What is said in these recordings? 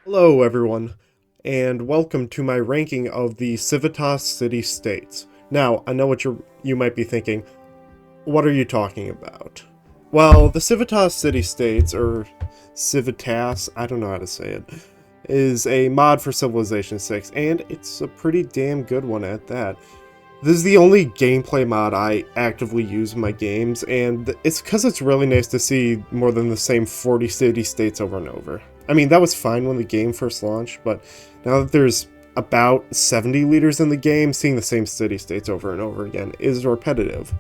Hello, everyone, and welcome to my ranking of the CIVITAS city-states. Now, I know what you might be thinking. What are you talking about? Well, the CIVITAS city-states, or CIVITAS, I don't know how to say it, is a mod for Civilization 6, and it's a pretty damn good one at that. This is the only gameplay mod I actively use in my games, and it's because it's really nice to see more than the same 40 city-states over and over. I mean, that was fine when the game first launched, but now that there's about 70 leaders in the game, seeing the same city-states over and over again is repetitive.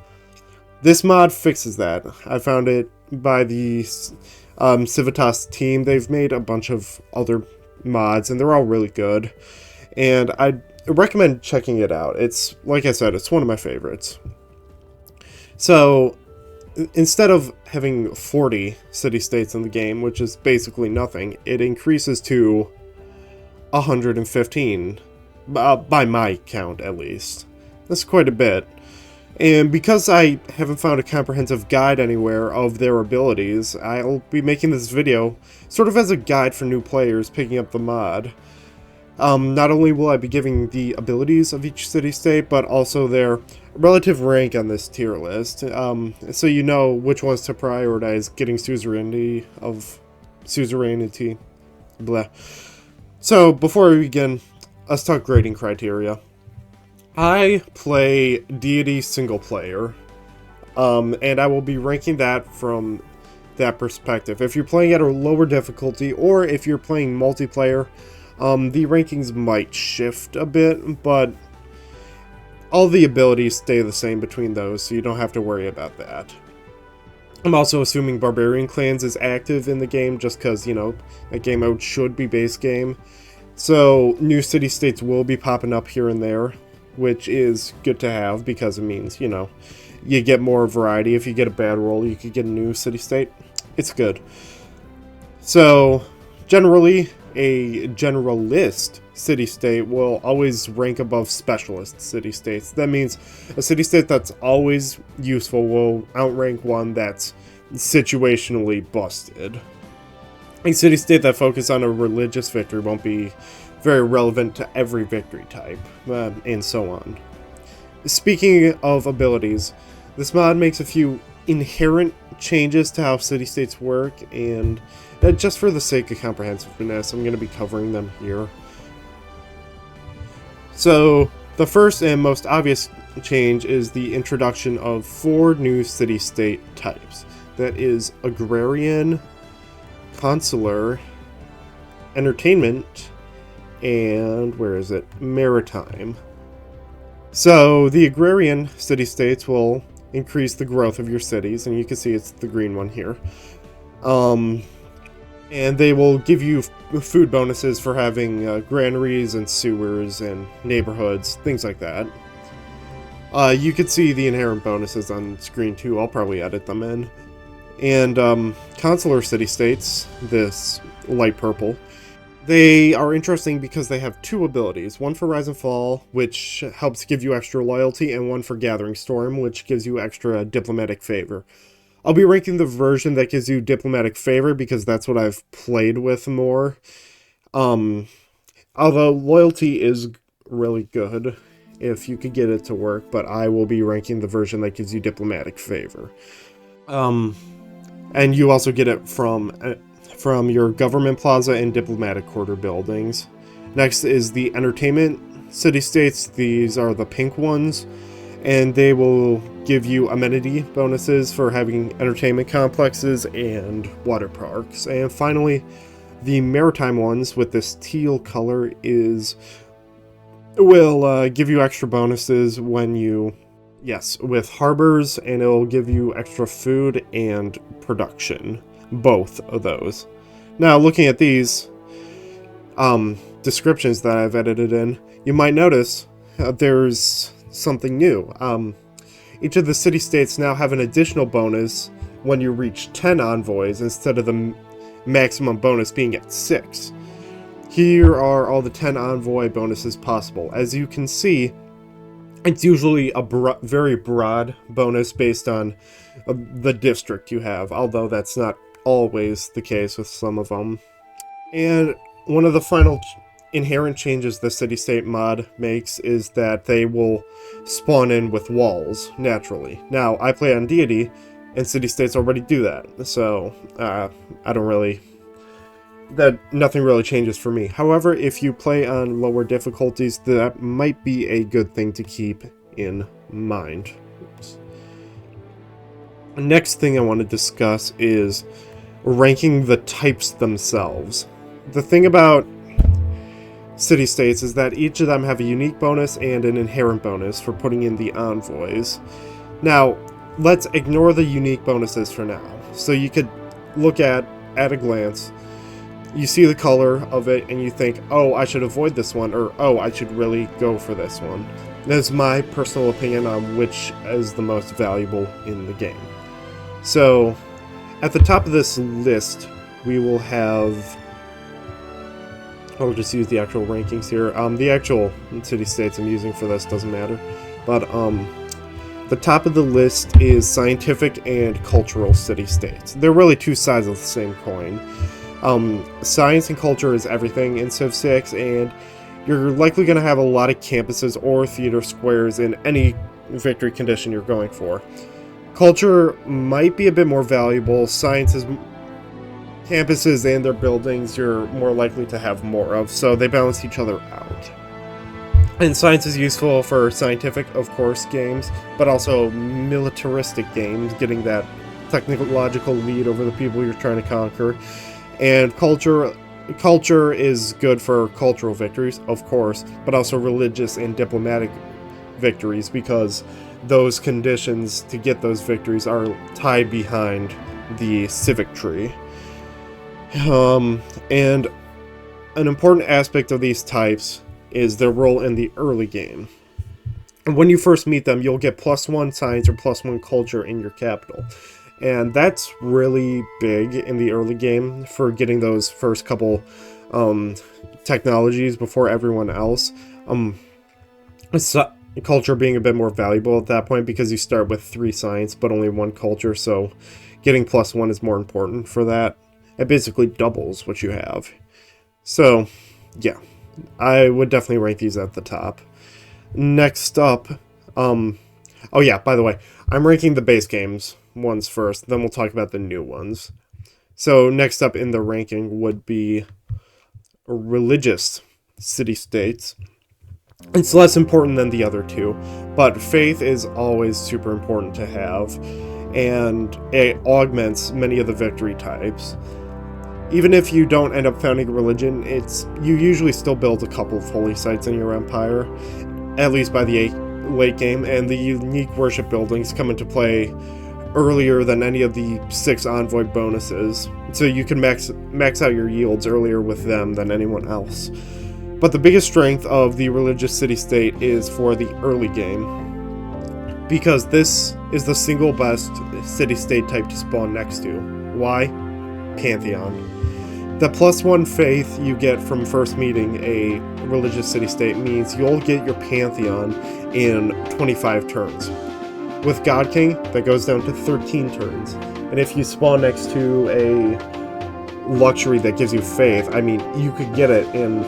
This mod fixes that. I found it by the Civitas team. They've made a bunch of other mods, and they're all really good. And I recommend checking it out. It's, like I said, it's one of my favorites. So, instead of having 40 city-states in the game, which is basically nothing, it increases to 115, by my count at least. That's quite a bit. And because I haven't found a comprehensive guide anywhere of their abilities, I'll be making this video sort of as a guide for new players picking up the mod. Not only will I be giving the abilities of each city-state, but also their relative rank on this tier list, so you know which ones to prioritize getting suzerainty, blah. So, before we begin, let's talk grading criteria. I play Deity single player, and I will be ranking that from that perspective. If you're playing at a lower difficulty, or if you're playing multiplayer, the rankings might shift a bit, but all the abilities stay the same between those, so you don't have to worry about that. I'm also assuming Barbarian Clans is active in the game, just because, you know, that game mode should be base game. So, new city-states will be popping up here and there, which is good to have, because it means, you know, you get more variety. If you get a bad roll, you could get a new city-state. It's good. So, generally, a generalist city-state will always rank above specialist city-states. That means a city-state that's always useful will outrank one that's situationally busted. A city-state that focuses on a religious victory won't be very relevant to every victory type, and so on. Speaking of abilities, this mod makes a few inherent changes to how city-states work, and just for the sake of comprehensiveness, I'm going to be covering them here. So, the first and most obvious change is the introduction of 4 new city-state types. That is Agrarian, Consular, Entertainment, and Maritime. So, the Agrarian city-states will increase the growth of your cities, and you can see it's the green one here. And they will give you food bonuses for having granaries and sewers and neighborhoods, things like that. You could see the inherent bonuses on screen too. I'll probably edit them in. And Consular city-states, this light purple, they are interesting because they have 2 abilities. One for Rise and Fall, which helps give you extra loyalty, and one for Gathering Storm, which gives you extra diplomatic favor. I'll be ranking the version that gives you diplomatic favor because that's what I've played with more. Although loyalty is really good if you could get it to work, but I will be ranking the version that gives you diplomatic favor. And you also get it from your government plaza and diplomatic quarter buildings. Next is the entertainment city-states. These are the pink ones, and they will give you amenity bonuses for having entertainment complexes and water parks. And finally, the maritime ones with this teal color will give you extra bonuses when you, with harbors, and it'll give you extra food and production, both of those. Now, looking at these descriptions that I've edited in, you might notice there's something new. Each of the city-states now have an additional bonus when you reach 10 envoys instead of the maximum bonus being at 6. Here are all the 10 envoy bonuses possible. As you can see, it's usually a very broad bonus based on the district you have, although that's not always the case with some of them. And one of the final inherent changes the city-state mod makes is that they will spawn in with walls, naturally. Now, I play on Deity, and city-states already do that, so I don't really... nothing really changes for me. However, if you play on lower difficulties, that might be a good thing to keep in mind. Oops. Next thing I want to discuss is ranking the types themselves. The thing about city-states is that each of them have a unique bonus and an inherent bonus for putting in the envoys. Now, let's ignore the unique bonuses for now. So you could look at a glance, you see the color of it, and you think, oh, I should avoid this one, or oh, I should really go for this one. That's my personal opinion on which is the most valuable in the game. So, at the top of this list, we will have... I'll just use the actual rankings here. The actual city-states I'm using for this doesn't matter. But, the top of the list is scientific and cultural city-states. They're really two sides of the same coin. Science and culture is everything in Civ 6, and you're likely going to have a lot of campuses or theater squares in any victory condition you're going for. Culture might be a bit more valuable. Science is... campuses and their buildings you're more likely to have more of, so they balance each other out. And science is useful for scientific, of course, games, but also militaristic games, getting that technological lead over the people you're trying to conquer. And culture is good for cultural victories, of course, but also religious and diplomatic victories, because those conditions to get those victories are tied behind the civic tree. And an important aspect of these types is their role in the early game. When you first meet them, you'll get +1 science or +1 culture in your capital. And that's really big in the early game for getting those first couple technologies before everyone else. Culture being a bit more valuable at that point because you start with 3 science but only 1 culture, so getting +1 is more important for that. It basically doubles what you have. So, yeah, I would definitely rank these at the top. Next up, oh yeah, by the way, I'm ranking the base games ones first, then we'll talk about the new ones. So next up in the ranking would be religious city-states. It's less important than the other two, but faith is always super important to have, and it augments many of the victory types. Even if you don't end up founding a religion, you usually still build a couple of holy sites in your empire, at least by the late game, and the unique worship buildings come into play earlier than any of the 6 envoy bonuses, so you can max out your yields earlier with them than anyone else. But the biggest strength of the religious city-state is for the early game, because this is the single best city-state type to spawn next to. Why? Pantheon. The +1 faith you get from first meeting a religious city-state means you'll get your Pantheon in 25 turns. With God King, that goes down to 13 turns. And if you spawn next to a luxury that gives you faith, I mean, you could get it in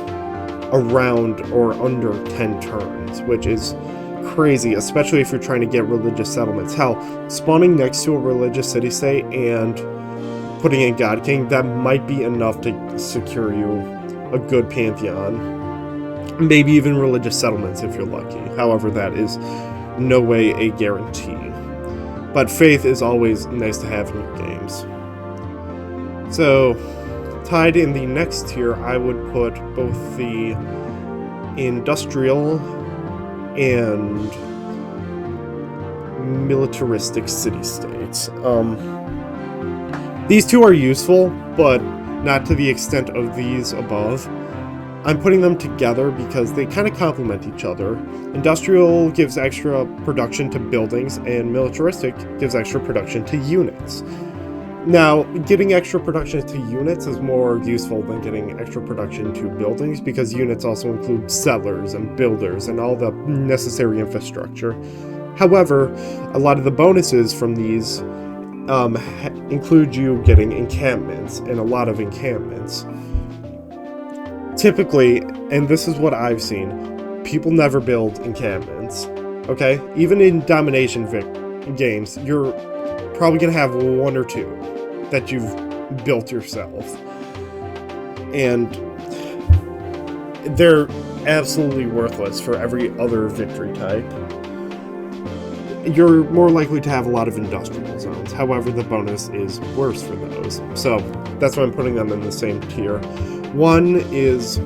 around or under 10 turns, which is crazy, especially if you're trying to get religious settlements. Hell, spawning next to a religious city-state and putting in God King, that might be enough to secure you a good Pantheon. Maybe even religious settlements if you're lucky. However, that is no way a guarantee. But faith is always nice to have in your games. So, tied in the next tier, I would put both the industrial and militaristic city-states. These two are useful, but not to the extent of these above. I'm putting them together because they kind of complement each other. Industrial gives extra production to buildings, and militaristic gives extra production to units. Now, getting extra production to units is more useful than getting extra production to buildings, because units also include settlers and builders and all the necessary infrastructure. However, a lot of the bonuses from these include you getting encampments, and a lot of encampments. typically, and this is what I've seen, people never build encampments. Okay? Even in domination games, you're probably going to have one or two that you've built yourself. And they're absolutely worthless for every other victory type. You're more likely to have a lot of industrial zones. However, the bonus is worse for those. So that's why I'm putting them in the same tier. One is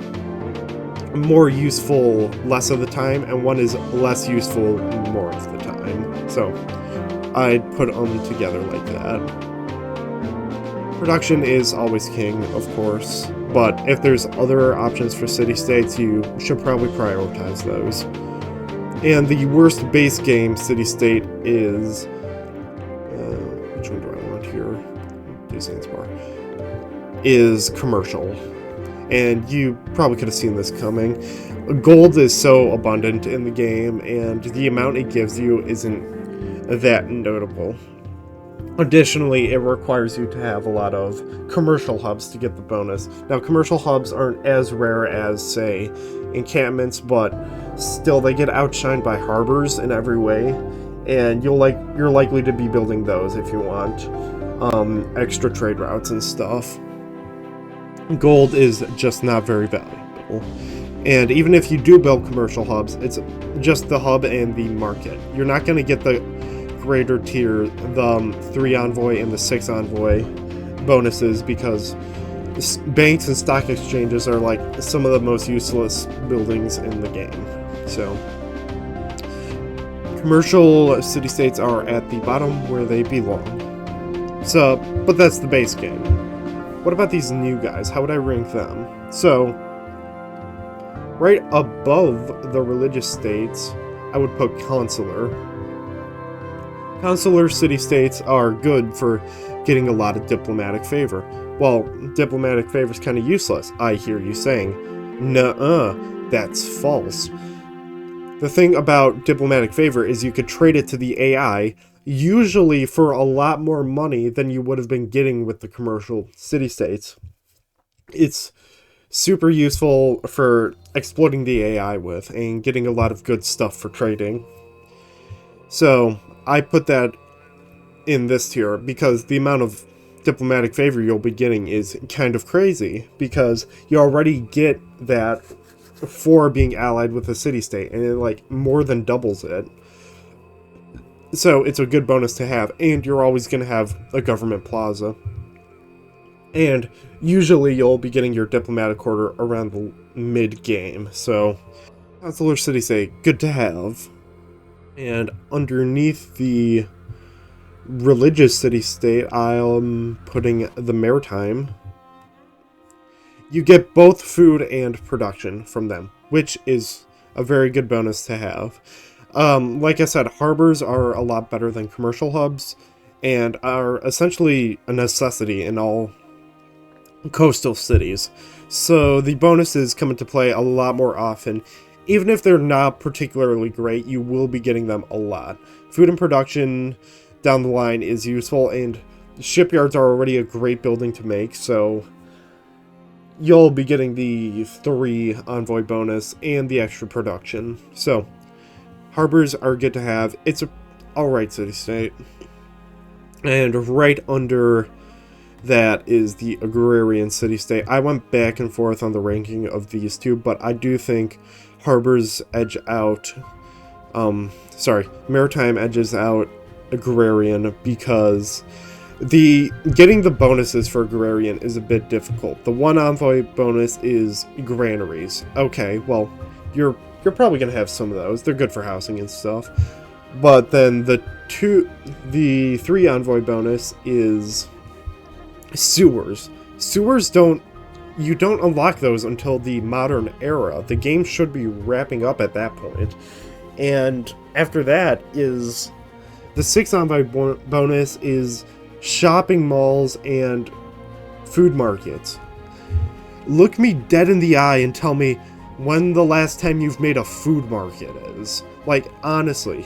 more useful less of the time, and one is less useful more of the time. So I'd put them together like that. Production is always king, of course, but if there's other options for city-states, you should probably prioritize those. And the worst base game city-state is... which one do I want here? Disney's bar. Is commercial. And you probably could have seen this coming. Gold is so abundant in the game, and the amount it gives you isn't that notable. Additionally, it requires you to have a lot of commercial hubs to get the bonus. Now, commercial hubs aren't as rare as, say, encampments, but still they get outshined by harbors in every way, and you're likely to be building those if you want extra trade routes and stuff. Gold is just not very valuable. And even if you do build commercial hubs, it's just the hub and the market. You're not going to get the greater tier, the 3 envoy and the 6 envoy bonuses, because banks and stock exchanges are like some of the most useless buildings in the game. So commercial city-states are at the bottom where they belong. So, but that's the base game. What about these new guys? How would I rank them? So, right above the religious states, I would put Consular. Consular city-states are good for getting a lot of diplomatic favor. Well, diplomatic favor is kind of useless, I hear you saying. Nuh-uh, that's false. The thing about diplomatic favor is you could trade it to the AI, usually for a lot more money than you would have been getting with the commercial city-states. It's super useful for exploiting the AI with and getting a lot of good stuff for trading. So I put that in this tier because the amount of diplomatic favor you'll be getting is kind of crazy, because you already get that for being allied with a city-state, and it like more than doubles it. So it's a good bonus to have, and you're always going to have a government plaza. And usually you'll be getting your diplomatic quarter around the mid-game, so Consular city-state, good to have. And underneath the religious city-state, I'm putting the Maritime. You get both food and production from them, which is a very good bonus to have. Like I said, harbors are a lot better than commercial hubs, and are essentially a necessity in all coastal cities. So the bonuses come into play a lot more often. Even if they're not particularly great, you will be getting them a lot. Food and production down the line is useful, and shipyards are already a great building to make, so you'll be getting the 3 envoy bonus and the extra production. So harbors are good to have. It's a alright city-state. And right under that is the Agrarian city-state. I went back and forth on the ranking of these two, but I do think harbors edge out... Maritime edges out Agrarian, because getting the bonuses for Agrarian is a bit difficult. The 1 envoy bonus is granaries. Okay, well, you're probably going to have some of those. They're good for housing and stuff. But then the 3 envoy bonus is sewers. Sewers you don't unlock those until the modern era. The game should be wrapping up at that point. And after that is the 6 envoy bonus is shopping malls and food markets. Look me dead in the eye and tell me when the last time you've made a food market is. Like, honestly.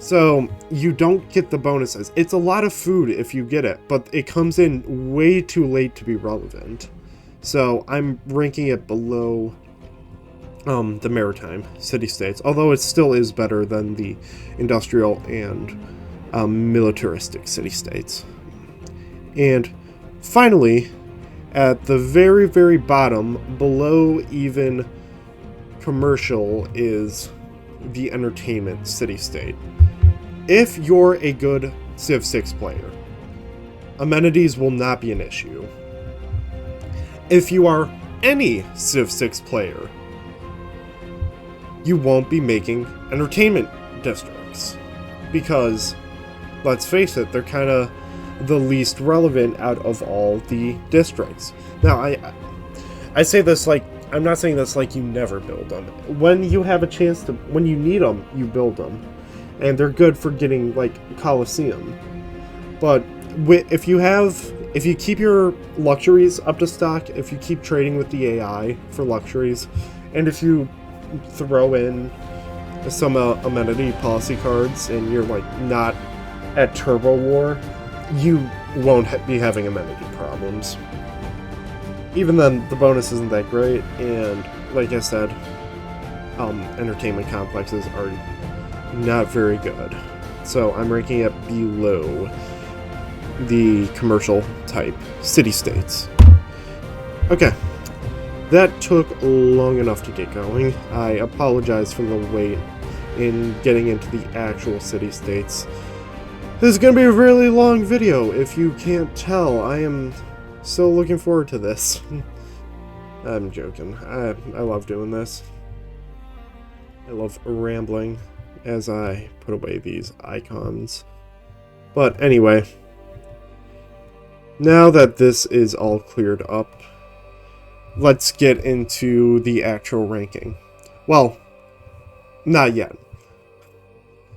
So, you don't get the bonuses. It's a lot of food if you get it, but it comes in way too late to be relevant. So I'm ranking it below the Maritime city-states, although it still is better than the industrial and militaristic city-states. And finally, at the very, very bottom, below even commercial, is the entertainment city-state. If you're a good Civ 6 player, amenities will not be an issue. If you are any Civ 6 player, you won't be making entertainment districts. Because, let's face it, they're kind of the least relevant out of all the districts. Now, I say this like, I'm not saying this like you never build them. When you have a chance to, when you need them, you build them. And they're good for getting, like, Coliseum. But if you keep your luxuries up to stock, if you keep trading with the AI for luxuries, and if you throw in some amenity policy cards and you're, like, not at Turbo War, you won't be having amenity problems. Even then, the bonus isn't that great, and like I said, entertainment complexes are not very good. So I'm ranking it below the commercial type city-states. Okay, that took long enough to get going. I apologize for the wait in getting into the actual city-states. This is going to be a really long video, if you can't tell. I am so looking forward to this. I'm joking. I love doing this. I love rambling as I put away these icons. But anyway, now that this is all cleared up, let's get into the actual ranking. Well, not yet.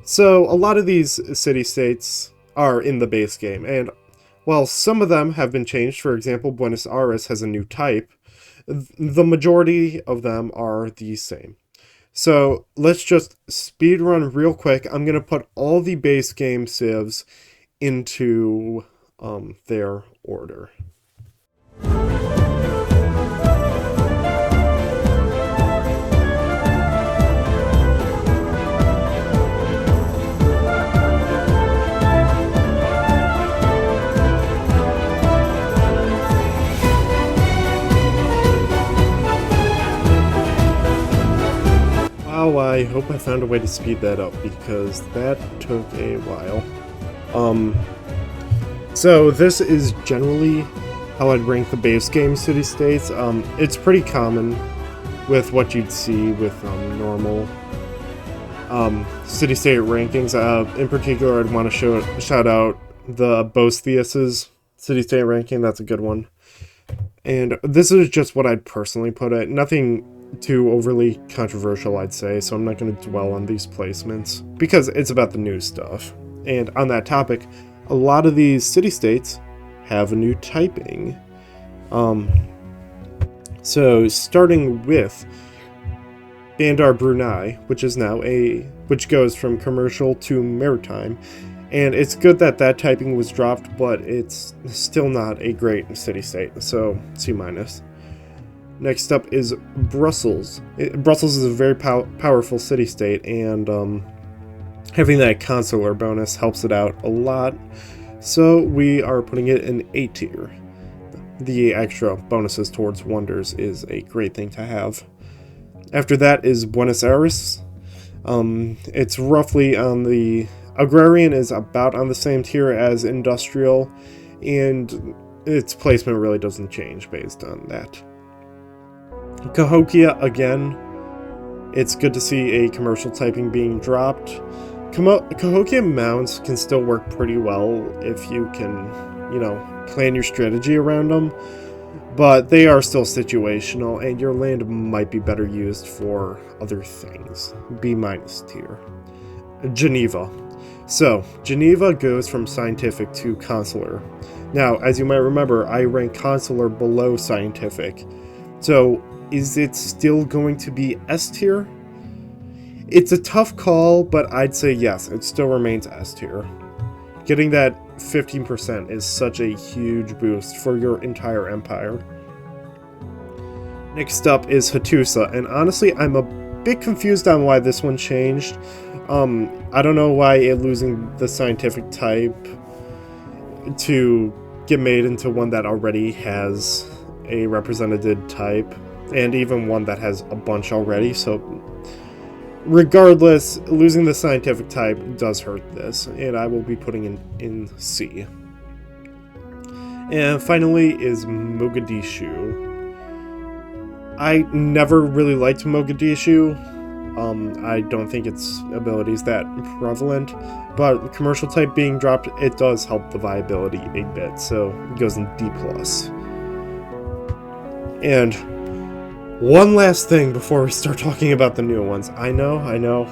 So, a lot of these city-states are in the base game, and while some of them have been changed, for example, Buenos Aires has a new type, the majority of them are the same. So, let's just speedrun real quick. I'm going to put all the base game civs into their order. Wow, I hope I found a way to speed that up, because that took a while. So this is generally how I'd rank the base game city-states. It's pretty common with what you'd see with normal city-state rankings. In particular, I'd want to shout out the Bostius's city-state ranking. That's a good one. And this is just what I'd personally put it. Nothing too overly controversial, I'd say, so I'm not going to dwell on these placements, because it's about the new stuff. And on that topic, a lot of these city-states have a new typing. So starting with Bandar Brunei, which goes from commercial to maritime, and it's good that that typing was dropped, but it's still not a great city-state, so C-. Next up is Brussels. Brussels is a very powerful city-state, and having that consular bonus helps it out a lot. So we are putting it in A tier. The extra bonuses towards wonders is a great thing to have. After that is Buenos Aires. It's roughly on the... Agrarian is about on the same tier as industrial, and its placement really doesn't change based on that. Cahokia, again, it's good to see a commercial typing being dropped. Cahokia mounts can still work pretty well if you can, plan your strategy around them, but they are still situational, and your land might be better used for other things. B- tier. Geneva. So, Geneva goes from scientific to consular. Now, as you might remember, I rank consular below scientific. So, is it still going to be S tier? It's a tough call, but I'd say yes, it still remains S tier. Getting that 15% is such a huge boost for your entire empire. Next up is Hattusa, and honestly, I'm a bit confused on why this one changed. I don't know why it losing the scientific type to get made into one that already has a represented type, and even one that has a bunch already, so regardless, losing the scientific type does hurt this, and I will be putting in C. And finally is Mogadishu. I never really liked Mogadishu. I don't think its ability is that prevalent, but commercial type being dropped, it does help the viability a bit, so it goes in D+. And one last thing before we start talking about the new ones. I know,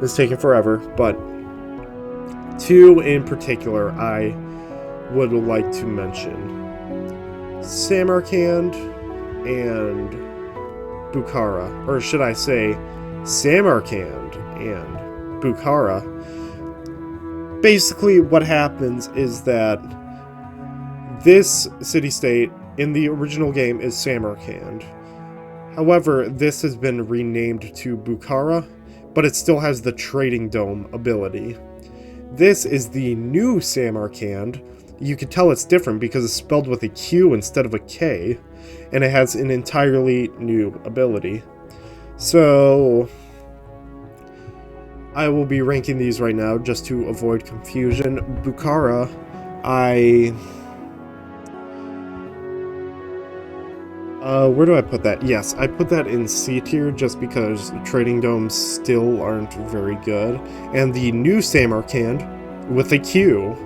it's taking forever, but two in particular I would like to mention. Samarkand and Bukhara, or should I say Samarkand and Bukhara. Basically what happens is that this city-state in the original game is Samarkand. However, this has been renamed to Bukhara, but it still has the Trading Dome ability. This is the new Samarkand. You can tell it's different because it's spelled with a Q instead of a K, and it has an entirely new ability. So I will be ranking these right now just to avoid confusion. Bukhara, where do I put that? Yes, I put that in C tier just because Trading Domes still aren't very good. And the new Samarkand, with a Q,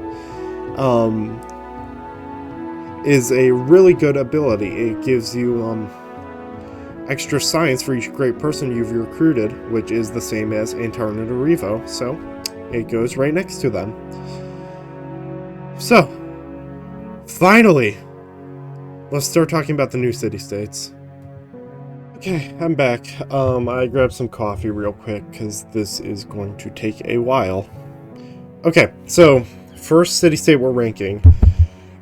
is a really good ability. It gives you extra science for each great person you've recruited, which is the same as Antananarivo, so it goes right next to them. So, finally, let's start talking about the new city-states. Okay, I'm back. I grabbed some coffee real quick, because this is going to take a while. Okay, so, first city-state we're ranking,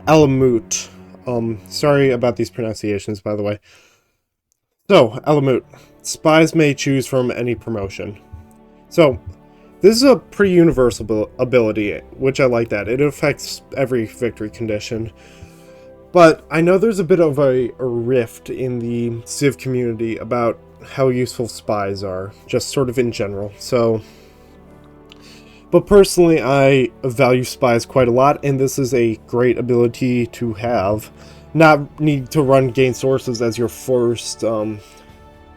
Alamut. Sorry about these pronunciations, by the way. So, Alamut. Spies may choose from any promotion. So, this is a pretty universal ability, which I like that. It affects every victory condition. But I know there's a bit of a rift in the Civ community about how useful spies are, just sort of in general. So, but personally, I value spies quite a lot, and this is a great ability to have. Not need to run gain sources as your first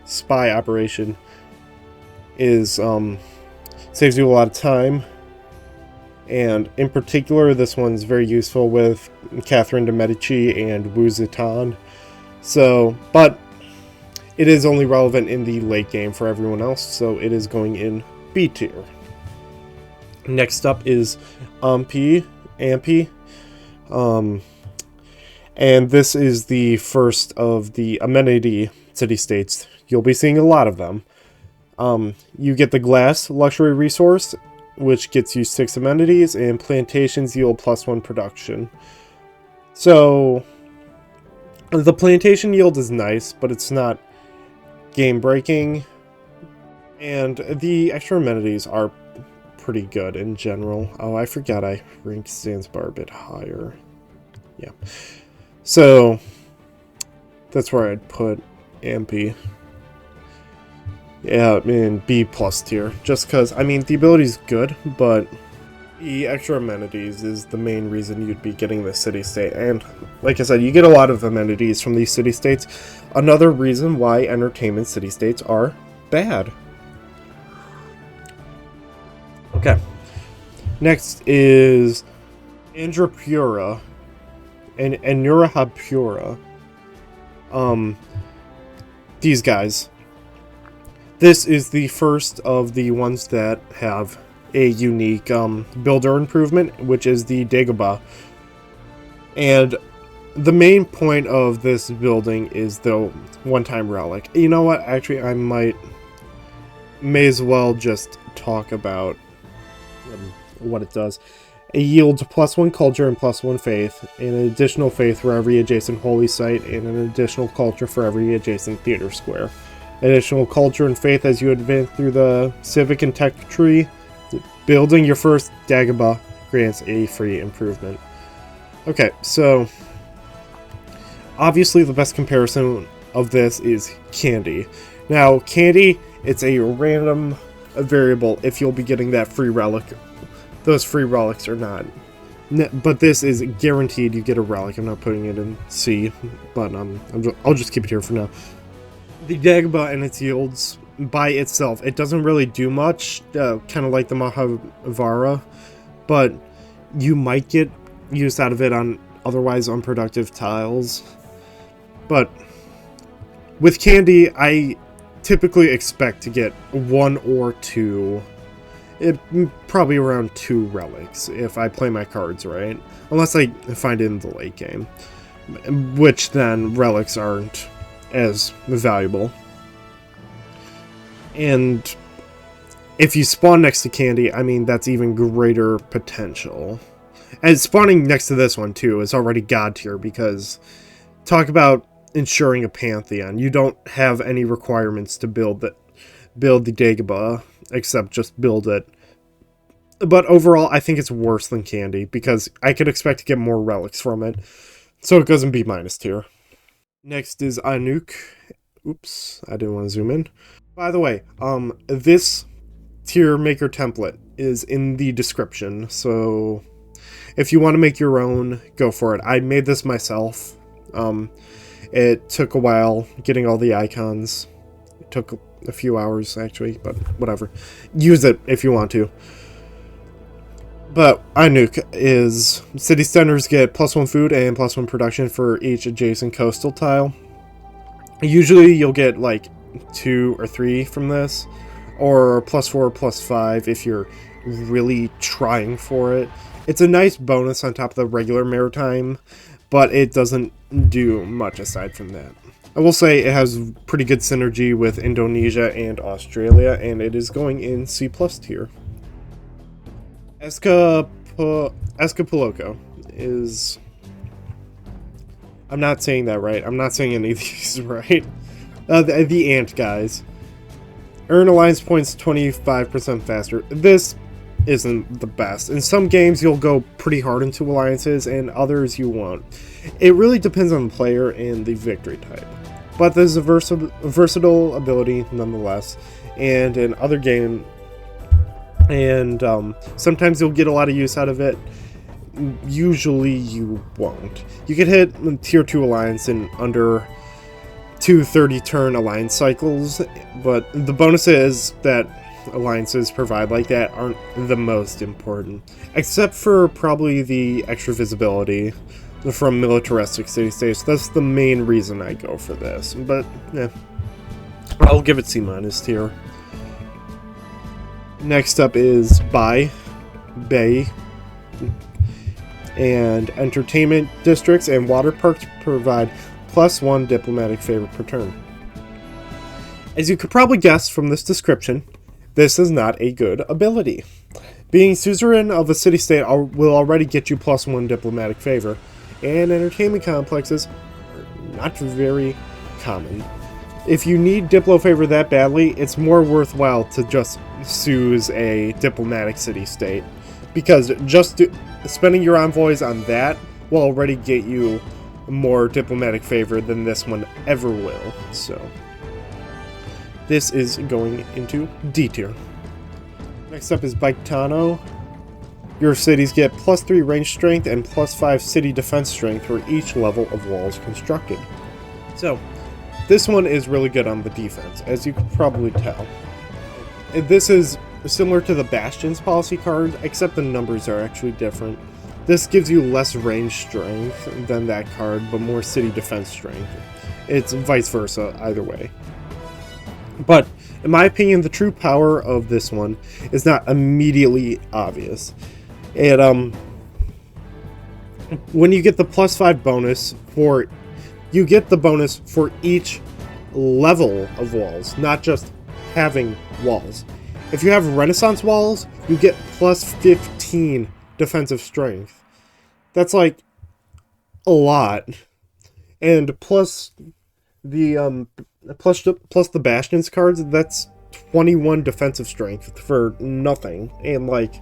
spy operation is saves you a lot of time, and in particular this one's very useful with Catherine de Medici and Wu Zetian. So, but it is only relevant in the late game for everyone else, so it is going in B tier. Next up is Ampi. And this is the first of the amenity city-states. You'll be seeing a lot of them. You get the glass luxury resource, which gets you 6 amenities, and plantations yield +1 production. So, the plantation yield is nice, but it's not game-breaking. And the extra amenities are pretty good in general. Oh, I forgot I ranked Zanzibar a bit higher. Yeah. So, that's where I'd put Ampi. Yeah, in B+ tier. Just because, I mean, the ability's good, but the extra amenities is the main reason you'd be getting this city-state. And, like I said, you get a lot of amenities from these city-states. Another reason why entertainment city-states are bad. Okay. Next is Andrapura. And Nurahapura. These guys. This is the first of the ones that have a unique builder improvement, which is the Dagobah. And the main point of this building is the one-time relic. You know what? Actually, I may as well just talk about what it does. It yields +1 culture and +1 faith, and an additional faith for every adjacent holy site, and an additional culture for every adjacent theater square. Additional culture and faith as you advance through the civic and tech tree. Building your first Dagobah grants a free improvement. Okay, so obviously the best comparison of this is candy. Now, candy, it's a random variable if you'll be getting that free relic, those free relics or not. But this is guaranteed you get a relic. I'm not putting it in C, but I'll just keep it here for now. The Dagobah and its yields by itself, it doesn't really do much, kind of like the Mahavara, but you might get use out of it on otherwise unproductive tiles. But with candy, I typically expect to get 1 or 2, probably around 2 relics if I play my cards right, unless I find it in the late game, which then relics aren't as valuable. And if you spawn next to candy, I mean, that's even greater potential. And spawning next to this one too is already god tier, because talk about ensuring a pantheon. You don't have any requirements to build the Dagobah except just build it. But overall, I think it's worse than candy because I could expect to get more relics from it, so it goes in B- tier. Next is Anuk. Oops, I didn't want to zoom in. By the way, this tier maker template is in the description, so if you want to make your own, go for it. I made this myself. It took a while getting all the icons. It took a few hours, actually, but whatever. Use it if you want to. But Anuk is city centers get +1 food and +1 production for each adjacent coastal tile. Usually you'll get like 2 or 3 from this, or +4, +5 if you're really trying for it. It's a nice bonus on top of the regular Maritime, but it doesn't do much aside from that. I will say it has pretty good synergy with Indonesia and Australia, and it is going in C+ tier. Escapoloco is... I'm not saying that right. I'm not saying any of these right. The ant guys. Earn alliance points 25% faster. This isn't the best. In some games you'll go pretty hard into alliances, and others you won't. It really depends on the player and the victory type. But there's a versatile ability nonetheless, and in other game, and sometimes you'll get a lot of use out of it. Usually you won't. You can hit tier 2 alliance in under 2 30-turn alliance cycles, but the bonus is that alliances provide like that aren't the most important, except for probably the extra visibility from militaristic city-states. That's the main reason I go for this, but yeah, I'll give it C- tier. Next up is Bay, and entertainment districts and water parks provide +1 diplomatic favor per turn. As you could probably guess from this description, this is not a good ability. Being suzerain of a city-state will already get you +1 diplomatic favor, and entertainment complexes are not very common. If you need Diplo favor that badly, it's more worthwhile to just seize a diplomatic city-state, because just spending your envoys on that will already get you more diplomatic favor than this one ever will. So this is going into D tier. Next up is Baitano. Your cities get +3 range strength and +5 city defense strength for each level of walls constructed. So this one is really good on the defense, as you can probably tell. This is similar to the Bastion's policy card, except the numbers are actually different. This gives you less range strength than that card, but more city defense strength. It's vice versa, either way. But, in my opinion, the true power of this one is not immediately obvious. When you get the +5 bonus you get the bonus for each level of walls, not just having walls. If you have Renaissance walls, you get +15 defensive strength. That's like a lot. And plus plus the Bastions cards, that's 21 defensive strength for nothing. And like,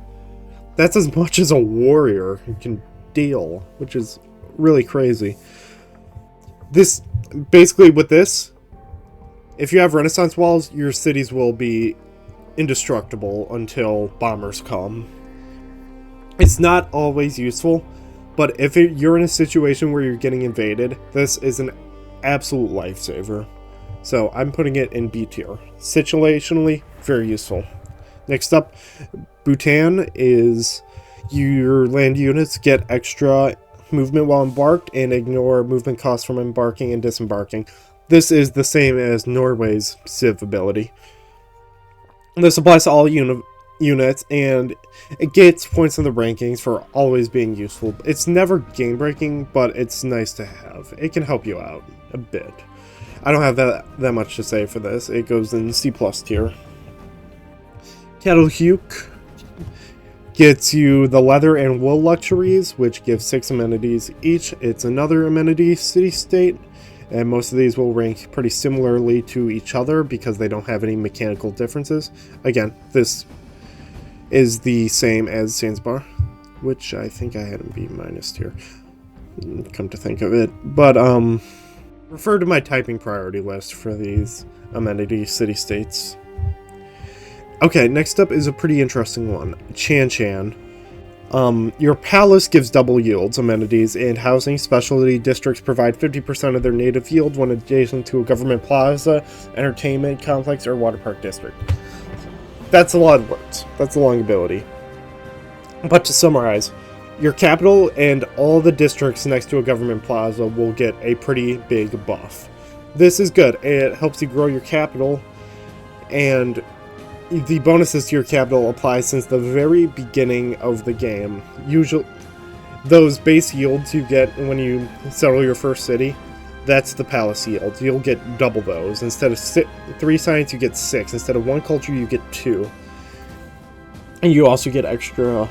that's as much as a warrior can deal, which is really crazy. This, basically with this, if you have Renaissance walls, your cities will be indestructible until bombers come. It's not always useful, but if you're in a situation where you're getting invaded, this is an absolute lifesaver. So I'm putting it in B tier. Situationally, very useful. Next up, Bhutan is your land units get extra movement while embarked and ignore movement costs from embarking and disembarking. This is the same as Norway's Civ ability. This applies to all units, and it gets points in the rankings for always being useful. It's never game-breaking, but it's nice to have. It can help you out a bit. I don't have that much to say for this. It goes in C+ tier. Catalhuk gets you the leather and wool luxuries, which gives 6 amenities each. It's another amenity city-state, and most of these will rank pretty similarly to each other because they don't have any mechanical differences. Again, this is the same as Zanzibar, which I think I had in B- tier, come to think of it. But refer to my typing priority list for these amenity city-states. Okay, next up is a pretty interesting one. Chan Chan. Your palace gives double yields, amenities, and housing. Specialty districts provide 50% of their native yield when adjacent to a government plaza, entertainment complex, or water park district. That's a lot of words. That's a long ability. But to summarize, your capital and all the districts next to a government plaza will get a pretty big buff. This is good. It helps you grow your capital, and the bonuses to your capital apply since the very beginning of the game. Usually, those base yields you get when you settle your first city, that's the palace yield. You'll get double those. Instead of 3 science, you get 6. Instead of 1 culture, you get 2. And you also get extra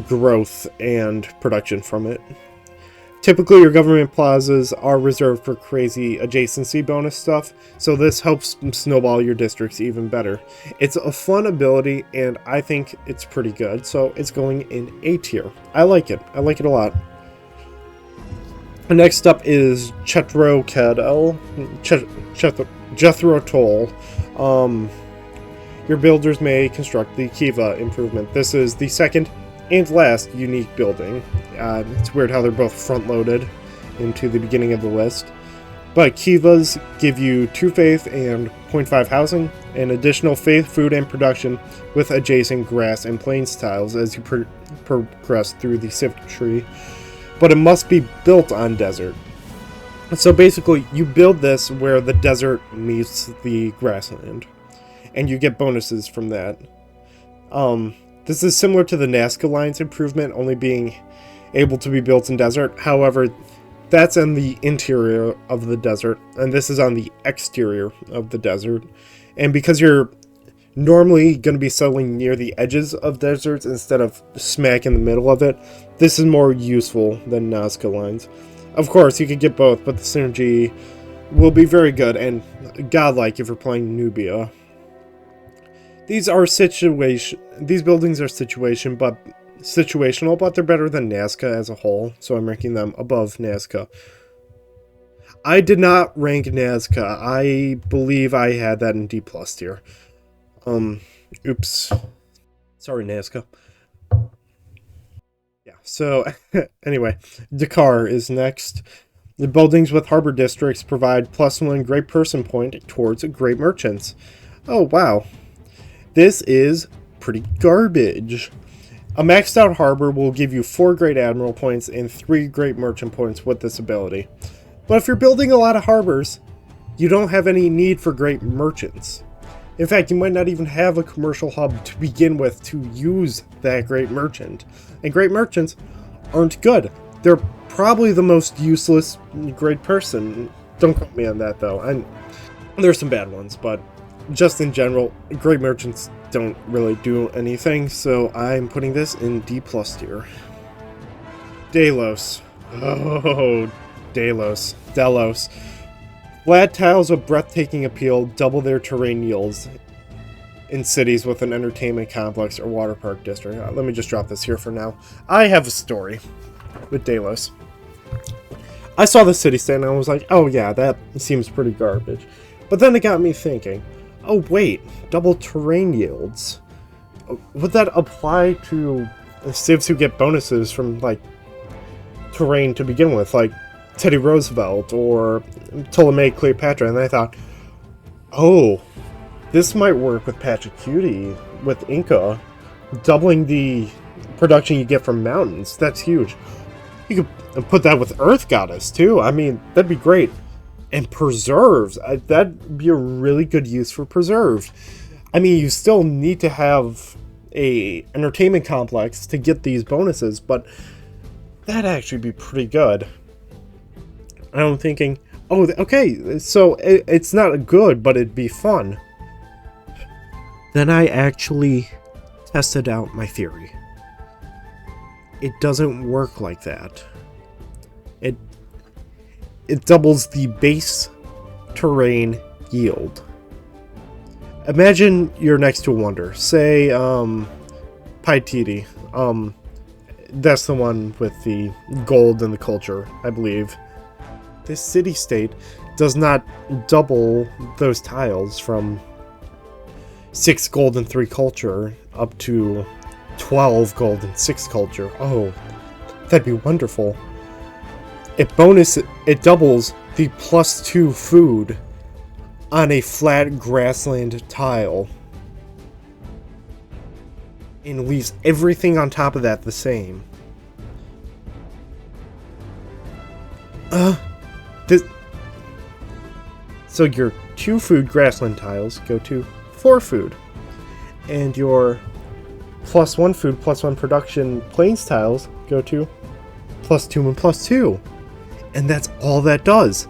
growth and production from it. Typically, your government plazas are reserved for crazy adjacency bonus stuff, so this helps snowball your districts even better. It's a fun ability, and I think it's pretty good, so it's going in A tier. I like it. I like it a lot. Next up is Jethro Toll. Your builders may construct the Kiva improvement. This is the second and last unique building. It's weird how they're both front-loaded into the beginning of the list. But Kivas give you 2 faith and 0.5 housing, and additional faith, food, and production with adjacent grass and plains tiles as you progress through the Civ tree. But it must be built on desert. So basically, you build this where the desert meets the grassland, and you get bonuses from that. This is similar to the Nazca Alliance improvement, only being able to be built in desert. However, that's in the interior of the desert, and this is on the exterior of the desert. And because you're normally going to be settling near the edges of deserts instead of smack in the middle of it, this is more useful than Nazca Alliance. Of course, you could get both, but the synergy will be very good and godlike if you're playing Nubia. These buildings are situational, but they're better than Nazca as a whole, so I'm ranking them above Nazca. I did not rank Nazca. I believe I had that in D+ tier. Oops. Sorry, Nazca. Yeah, so, anyway, Dakar is next. The buildings with harbor districts provide +1 great person point towards great merchants. Oh, wow. This is pretty garbage. A maxed out harbor will give you 4 great admiral points and 3 great merchant points with this ability. But if you're building a lot of harbors, you don't have any need for great merchants. In fact, you might not even have a commercial hub to begin with to use that great merchant. And great merchants aren't good. They're probably the most useless great person. Don't quote me on that, though. And there's some bad ones, but just in general, great merchants don't really do anything, so I'm putting this in D+ tier. Delos. Oh, Delos. Flat tiles with breathtaking appeal double their terrain yields in cities with an entertainment complex or water park district. Let me just drop this here for now. I have a story with Delos. I saw the city state and I was like, oh yeah, that seems pretty garbage. But then it got me thinking, oh wait, double terrain yields. Would that apply to civs who get bonuses from, like, terrain to begin with, like Teddy Roosevelt or Ptolemaic Cleopatra? And I thought, oh, this might work with Pachacuti, with Inca, doubling the production you get from mountains. That's huge. You could put that with Earth Goddess, too. I mean, that'd be great. And preserves. That'd be a really good use for preserves. I mean, you still need to have a entertainment complex to get these bonuses, but that'd actually be pretty good. I'm thinking, oh, okay, so it's not good, but it'd be fun. Then I actually tested out my theory. It doesn't work like that. It doubles the base terrain yield. Imagine you're next to a wonder. Say, Paititi. That's the one with the gold and the culture, I believe. This city-state does not double those tiles from 6 gold and 3 culture up to 12 gold and 6 culture. Oh, that'd be wonderful. It doubles the +2 food on a flat grassland tile and leaves everything on top of that the same. So your 2 food grassland tiles go to 4 food, and your +1 food, +1 production plains tiles go to +2 and +2. And that's all that does.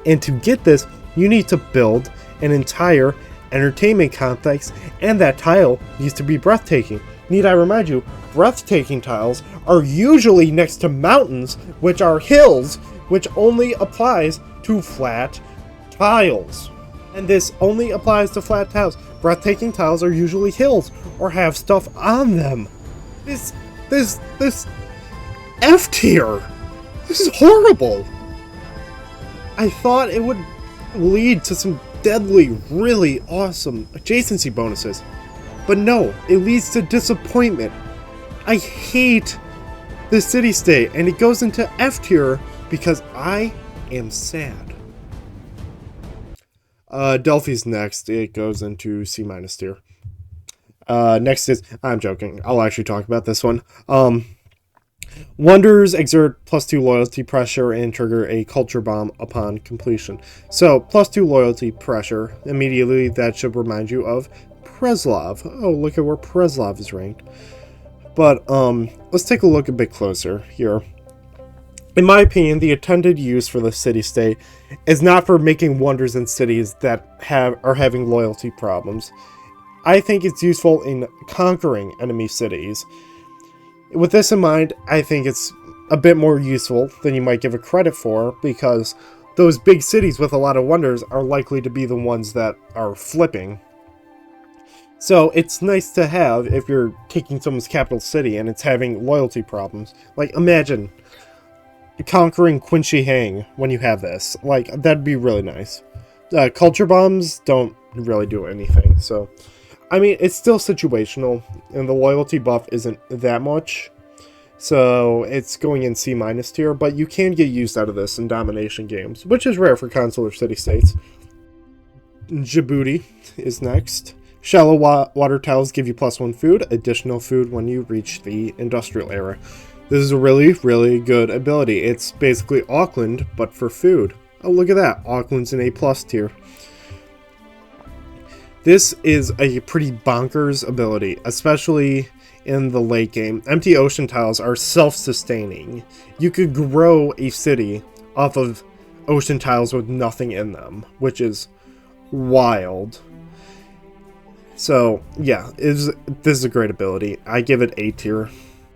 And to get this, you need to build an entire entertainment complex, and that tile needs to be breathtaking. Need I remind you, breathtaking tiles are usually next to mountains, which are hills, which only applies to flat tiles. And this only applies to flat tiles. Breathtaking tiles are usually hills or have stuff on them. This F tier. This is horrible. I thought it would lead to some deadly, really awesome adjacency bonuses. But no, it leads to disappointment. I hate the city-state, and it goes into F tier because I am sad. Delphi's next. It goes into C- tier. Next is... I'm joking. I'll actually talk about this one. Wonders exert +2 loyalty pressure and trigger a culture bomb upon completion. So, +2 loyalty pressure. Immediately, that should remind you of Preslov. Oh, look at where Preslov is ranked. But, let's take a look a bit closer here. In my opinion, the intended use for the city-state is not for making wonders in cities that are having loyalty problems. I think it's useful in conquering enemy cities. With this in mind, I think it's a bit more useful than you might give it credit for, because those big cities with a lot of wonders are likely to be the ones that are flipping. So it's nice to have if you're taking someone's capital city and it's having loyalty problems. Like, imagine conquering Quincy Hang when you have this. Like, that'd be really nice. Culture bombs don't really do anything, so... I mean, it's still situational, and the loyalty buff isn't that much, so it's going in C- tier, but you can get used out of this in domination games, which is rare for consular city-states. Djibouti is next. Shallow water tiles give you +1 food, additional food when you reach the industrial era. This is a really, really good ability. It's basically Auckland, but for food. Oh, look at that. Auckland's in A+ tier. This is a pretty bonkers ability, especially in the late game. Empty ocean tiles are self-sustaining. You could grow a city off of ocean tiles with nothing in them, which is wild. So, yeah, this is a great ability. I give it A tier.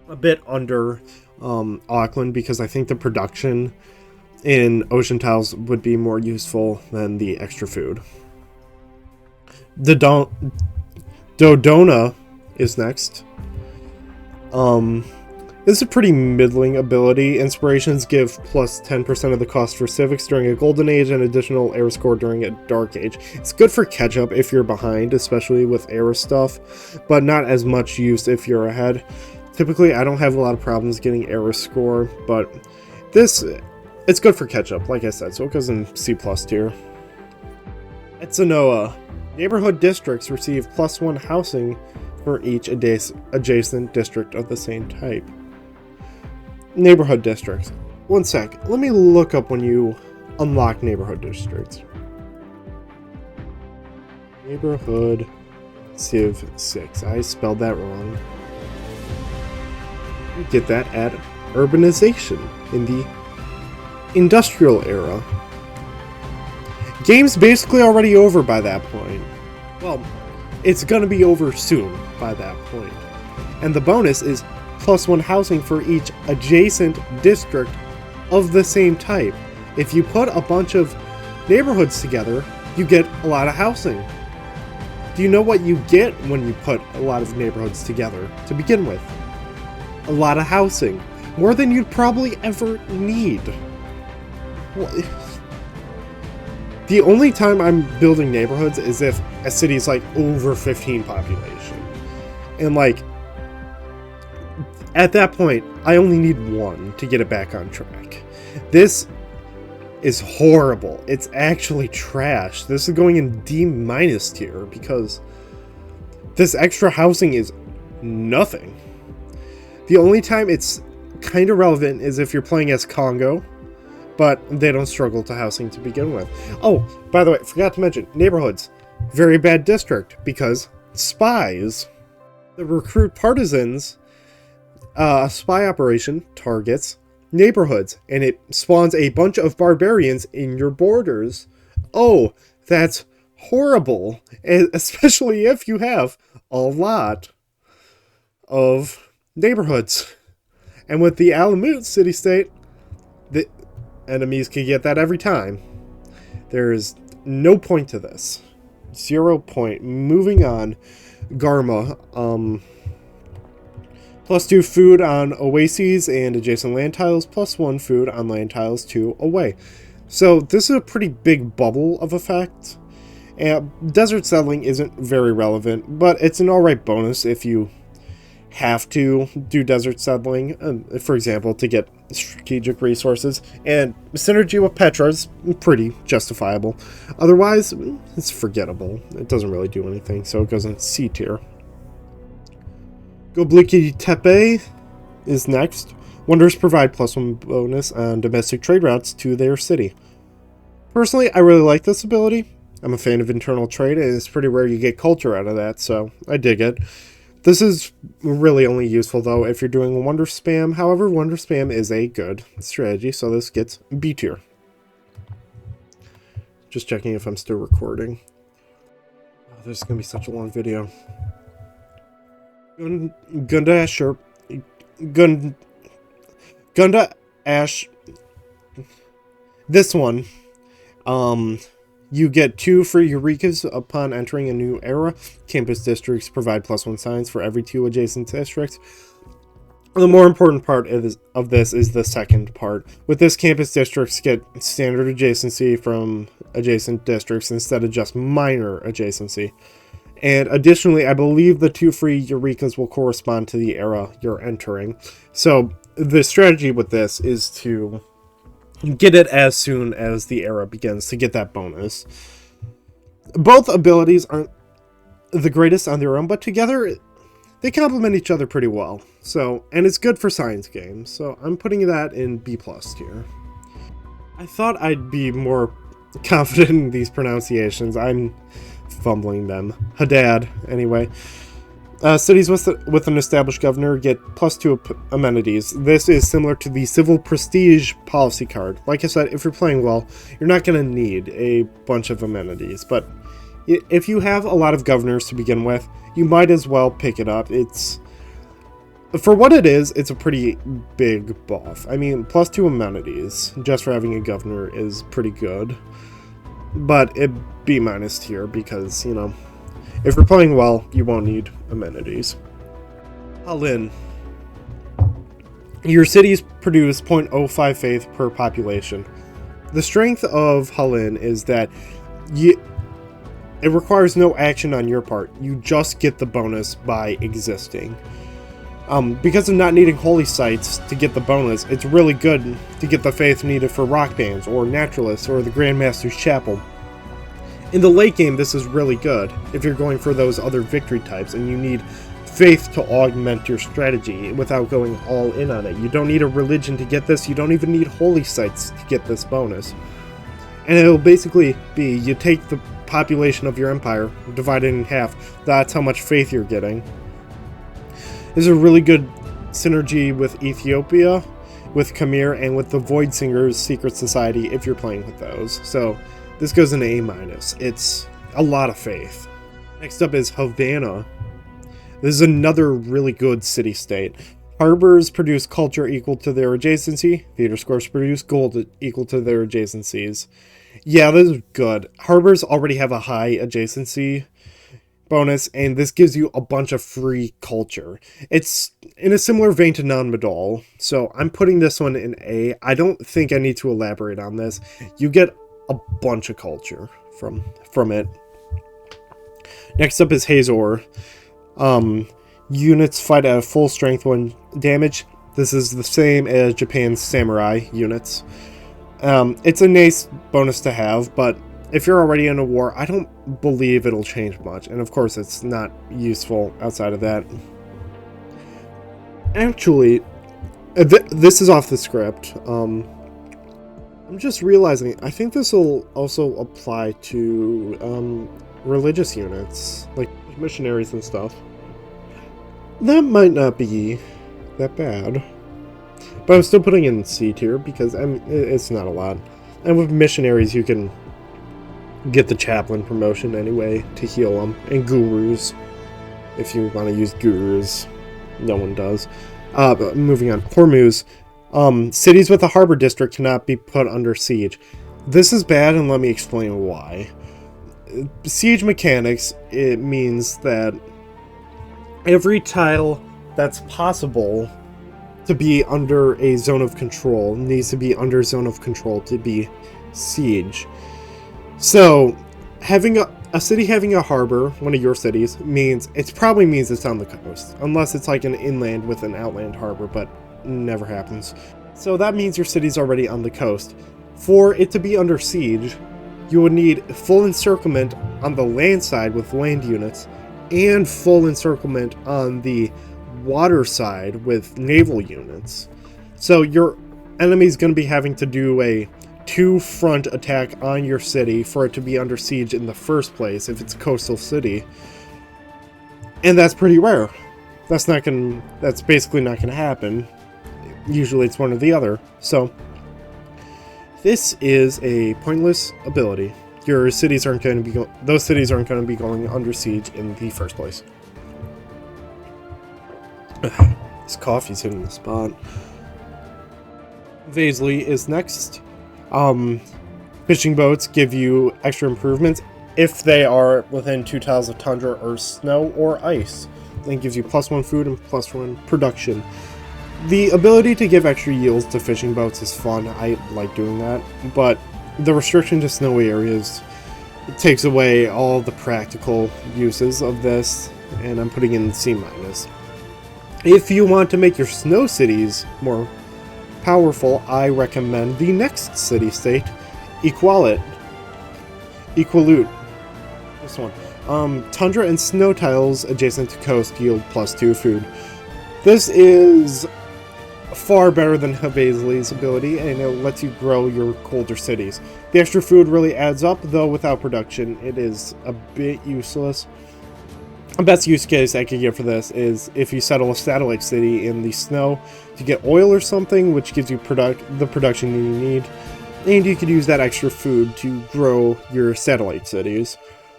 A bit under Auckland, because I think the production in Ocean Tiles would be more useful than the extra food. The Dodona is next. This is a pretty middling ability. Inspirations give plus 10% of the cost for civics during a golden age and additional era score during a dark age. It's good for catch up if you're behind, especially with era stuff, but not as much use if you're ahead. Typically, I don't have a lot of problems getting era score, but it's good for catch up, like I said, so it goes in C+ tier. Etzanoa. Neighborhood districts receive +1 housing for each adjacent district of the same type. Neighborhood districts. One sec. Let me look up when you unlock neighborhood districts. Neighborhood Civ 6. I spelled that wrong. You get that at urbanization in the industrial era. Game's basically already over by that point. Well, it's gonna be over soon by that point. And the bonus is +1 housing for each adjacent district of the same type. If you put a bunch of neighborhoods together, you get a lot of housing. Do you know what you get when you put a lot of neighborhoods together to begin with? A lot of housing. More than you'd probably ever need. Well, the only time I'm building neighborhoods is if a city is like over 15 population. And like, at that point, I only need one to get it back on track. This is horrible. It's actually trash. This is going in D- tier because this extra housing is nothing. The only time it's kind of relevant is if you're playing as Congo, but they don't struggle to housing to begin with. Oh, by the way, forgot to mention, neighborhoods. Very bad district because spies. The recruit partisans, a spy operation targets neighborhoods, and it spawns a bunch of barbarians in your borders. Oh, that's horrible, especially if you have a lot of neighborhoods. And with the Alamut city-state, the enemies can get that every time. There's no point to this. 0 point. Moving on. Garma. +2 food on oases and adjacent land tiles, +1 food on land tiles 2 away. So this is a pretty big bubble of effect. And desert settling isn't very relevant, but it's an alright bonus if you have to do desert settling, for example, to get strategic resources, and synergy with Petra is pretty justifiable. Otherwise, it's forgettable. It doesn't really do anything, so it goes in C tier. Gobliki Tepe is next. Wonders provide +1 bonus on domestic trade routes to their city. Personally, I really like this ability. I'm a fan of internal trade, and it's pretty rare you get culture out of that, so I dig it. This is really only useful, though, if you're doing Wonder Spam. However, Wonder Spam is a good strategy, so this gets B tier. Just checking if I'm still recording. Oh, this is going to be such a long video. Gunda Ash. This one. You get 2 free Eurekas upon entering a new era. Campus districts provide +1 signs for every 2 adjacent districts. The more important part of this is the second part. With this, campus districts get standard adjacency from adjacent districts instead of just minor adjacency. And additionally, I believe the 2 free Eurekas will correspond to the era you're entering. So the strategy with this is to get it as soon as the era begins to get that bonus. Both abilities aren't the greatest on their own, but together they complement each other pretty well. So, and it's good for science games, so I'm putting that in B+ tier. I thought I'd be more confident in these pronunciations. I'm fumbling them. Hadad, anyway. Cities with an established governor get +2 amenities. This is similar to the Civil Prestige policy card. Like I said, if you're playing well, you're not going to need a bunch of amenities. But if you have a lot of governors to begin with, you might as well pick it up. For what it is, it's a pretty big buff. I mean, +2 amenities just for having a governor is pretty good. But it B- tier because, you know, if you're playing well, you won't need amenities. Halin. Your cities produce 0.05 faith per population. The strength of Halin is that it requires no action on your part. You just get the bonus by existing. Because of not needing holy sites to get the bonus, it's really good to get the faith needed for rock bands, or naturalists, or the Grandmaster's Chapel. In the late game, this is really good if you're going for those other victory types and you need faith to augment your strategy without going all in on it. You don't need a religion to get this, you don't even need holy sites to get this bonus. And it'll basically be, you take the population of your empire, divide it in half, that's how much faith you're getting. There's a really good synergy with Ethiopia, with Khmer, and with the Void Singers Secret Society if you're playing with those. So this goes in A-. It's a lot of faith. Next up is Havana. This is another really good city-state. Harbors produce culture equal to their adjacency. Theater scores produce gold equal to their adjacencies. Yeah, this is good. Harbors already have a high adjacency bonus, and this gives you a bunch of free culture. It's in a similar vein to Non-Medal, so I'm putting this one in A. I don't think I need to elaborate on this. You get a bunch of culture from it. Next up is Hazor. Units fight at full strength when damaged. This is the same as Japan's samurai units. It's a nice bonus to have, but if you're already in a war, I don't believe it'll change much. And of course, it's not useful outside of that. Actually, this is off the script. I'm just realizing, I think this will also apply to religious units, like missionaries and stuff. That might not be that bad. But I'm still putting in C tier because it's not a lot. And with missionaries, you can get the chaplain promotion anyway to heal them. And gurus, if you want to use gurus. No one does. But moving on. Hormuz. Cities with a harbor district cannot be put under siege. This is bad, and let me explain why. Siege mechanics, it means that every tile that's possible to be under a zone of control needs to be under zone of control to be siege. So, having a city having a harbor, one of your cities, probably means it's on the coast. Unless it's like an inland with an outland harbor, but never happens. So that means your city's already on the coast. For it to be under siege, you would need full encirclement on the land side with land units, and full encirclement on the water side with naval units. So your enemy's going to be having to do a 2-front attack on your city for it to be under siege in the first place if it's a coastal city. And that's pretty rare. That's basically not going to happen. Usually it's one or the other. So this is a pointless ability. Your cities aren't going to be those cities aren't going to be going under siege in the first place. This coffee's hitting the spot. Vaisley is next. Fishing boats give you extra improvements if they are within 2 tiles of tundra or snow or ice. Then gives you +1 food and +1 production. The ability to give extra yields to fishing boats is fun. I like doing that, but the restriction to snowy areas takes away all the practical uses of this, and I'm putting in C-. If you want to make your snow cities more powerful, I recommend the next city-state, Equalute. This one. Tundra and snow tiles adjacent to coast yield +2 food. This is far better than Havaisley's ability, and it lets you grow your colder cities. The extra food really adds up, though without production, it is a bit useless. The best use case I could give for this is if you settle a satellite city in the snow to get oil or something, which gives you the production you need, and you could use that extra food to grow your satellite cities.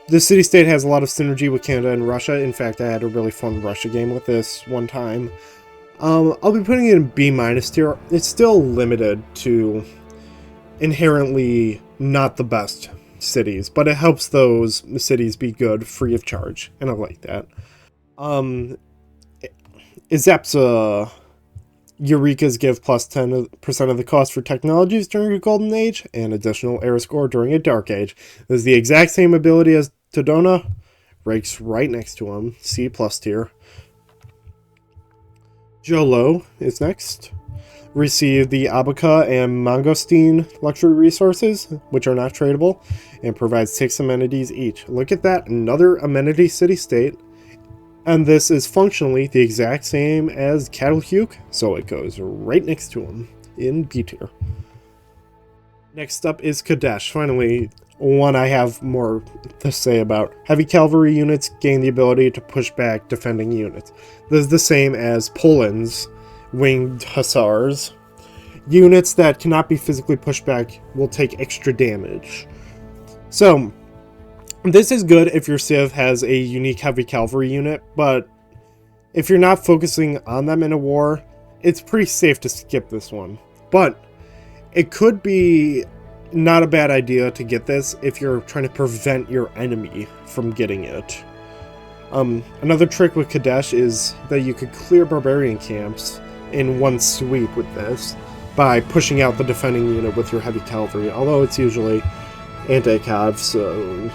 The city-state has a lot of synergy with Canada and Russia. In fact, I had a really fun Russia game with this one time. I'll be putting it in B- tier. It's still limited to inherently not the best cities, but it helps those cities be good free of charge, and I like that. Izapsa Eureka's give plus 10% of the cost for technologies during a golden age, and additional era score during a dark age. This is the exact same ability as Todona, ranks right next to him, C+ tier. Jolo is next. Receive the Abaca and Mangosteen luxury resources, which are not tradable, and provide 6 amenities each. Look at that, another amenity city-state. And this is functionally the exact same as Catalhuke, so it goes right next to him in B tier. Next up is Kadesh. Finally, one I have more to say about. Heavy cavalry units gain the ability to push back defending units. This is the same as Poland's winged hussars. Units that cannot be physically pushed back will take extra damage. So, this is good if your Civ has a unique heavy cavalry unit, but if you're not focusing on them in a war, it's pretty safe to skip this one. But it could be not a bad idea to get this if you're trying to prevent your enemy from getting it. Another trick with Kadesh is that you could clear barbarian camps in one sweep with this by pushing out the defending unit with your heavy cavalry, although it's usually anti-cav, so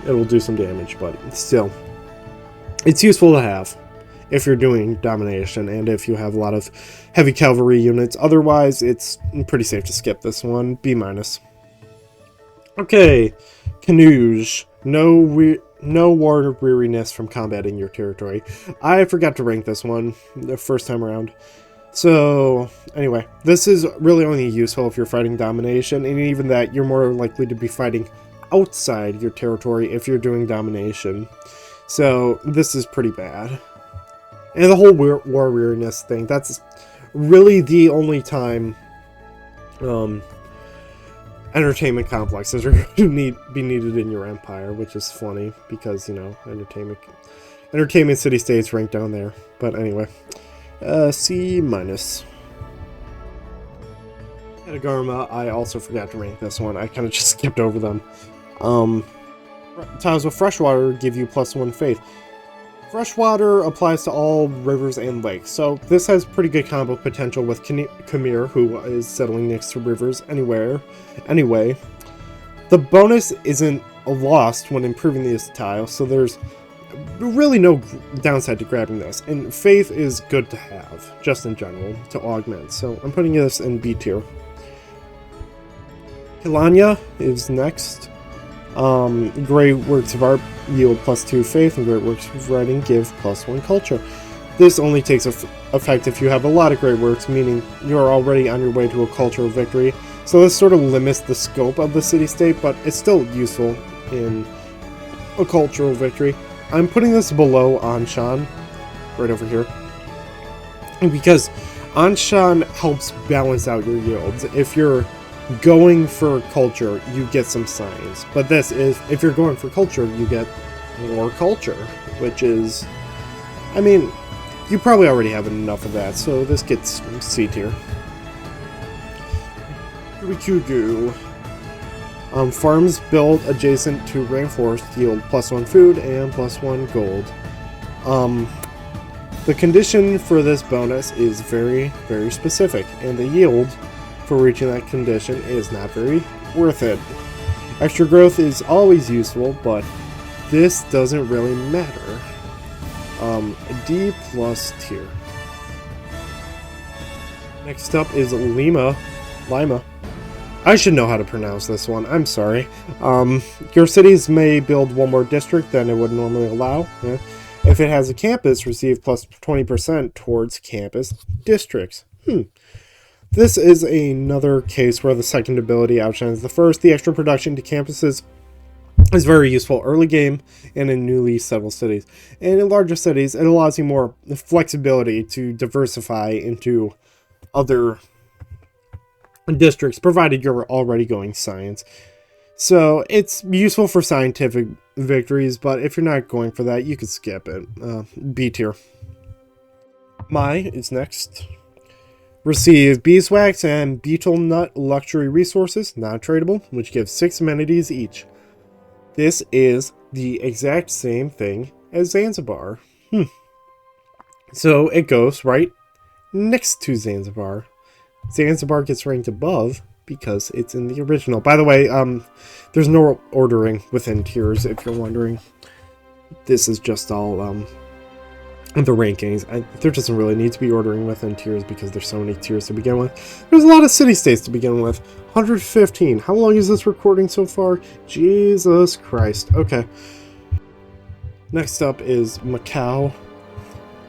it will do some damage, but still, it's useful to have if you're doing domination and if you have a lot of heavy cavalry units. Otherwise, it's pretty safe to skip this one. B-. Okay, Canuge. No war weariness from combating your territory. I forgot to rank this one the first time around. So, anyway, this is really only useful if you're fighting domination, and even that, you're more likely to be fighting outside your territory if you're doing domination. So, this is pretty bad. And the whole war weariness thing, that's really the only time entertainment complexes are going to be needed in your empire, which is funny because, you know, entertainment city-states rank down there. But anyway, C-. Atagarma, I also forgot to rank this one. I kind of just skipped over them. Tiles with freshwater give you +1 faith. Freshwater applies to all rivers and lakes, so this has pretty good combo potential with Khmer, who is settling next to rivers anyway. The bonus isn't lost when improving this tile, so there's really no downside to grabbing this, and faith is good to have, just in general, to augment, so I'm putting this in B tier. Hilanya is next. Great works of art yield +2 faith, and great works of writing give +1 culture. This only takes effect if you have a lot of great works, meaning you're already on your way to a cultural victory. So this sort of limits the scope of the city-state, but it's still useful in a cultural victory. I'm putting this below Anshan, right over here, because Anshan helps balance out your yields. If you're going for culture, you get some science, but this is, if you're going for culture, you get more culture, which is, I mean, you probably already have enough of that, so this gets C tier. Rikugu. Farms built adjacent to rainforest yield +1 food and +1 gold. The condition for this bonus is very, very specific, and the yield for reaching that condition is not very worth it. Extra growth is always useful, but this doesn't really matter. D+ tier. Next up is Lima. I should know how to pronounce this one, I'm sorry. Your cities may build one more district than it would normally allow. If it has a campus, receive +20% towards campus districts. This is another case where the second ability outshines the first. The extra production to campuses is very useful early game and in newly settled cities. And in larger cities, it allows you more flexibility to diversify into other districts, provided you're already going science. So it's useful for scientific victories, but if you're not going for that, you can skip it. B tier. Mai is next. Receive beeswax and beetle nut luxury resources, non-tradable, which gives 6 amenities each. This is the exact same thing as Zanzibar. So it goes right next to Zanzibar. Zanzibar gets ranked above because it's in the original. By the way, there's no ordering within tiers, if you're wondering. This is just all the rankings. There doesn't really need to be ordering within tiers because there's so many tiers to begin with. There's a lot of city-states to begin with. 115. How long is this recording so far? Jesus Christ. Okay. Next up is Macau.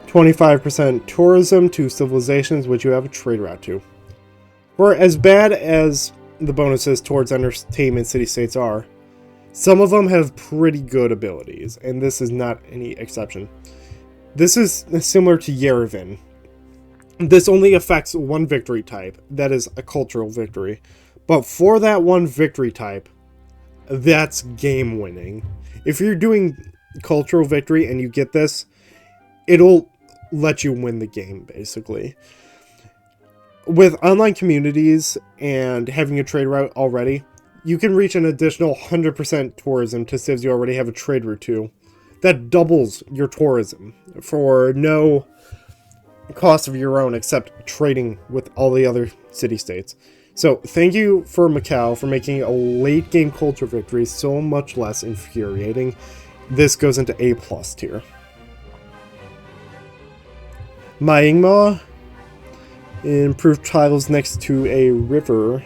25% tourism to civilizations which you have a trade route to. For as bad as the bonuses towards entertainment city-states are, some of them have pretty good abilities, and this is not any exception. This is similar to Yerevan. This only affects one victory type, that is a cultural victory. But for that one victory type, that's game winning. If you're doing cultural victory and you get this, it'll let you win the game, basically. With online communities and having a trade route already, you can reach an additional 100% tourism to civs you already have a trade route to. That doubles your tourism for no cost of your own except trading with all the other city-states. So thank you for Macau for making a late game culture victory so much less infuriating. This goes into A+ tier. Myanmar. Improved tiles next to a river.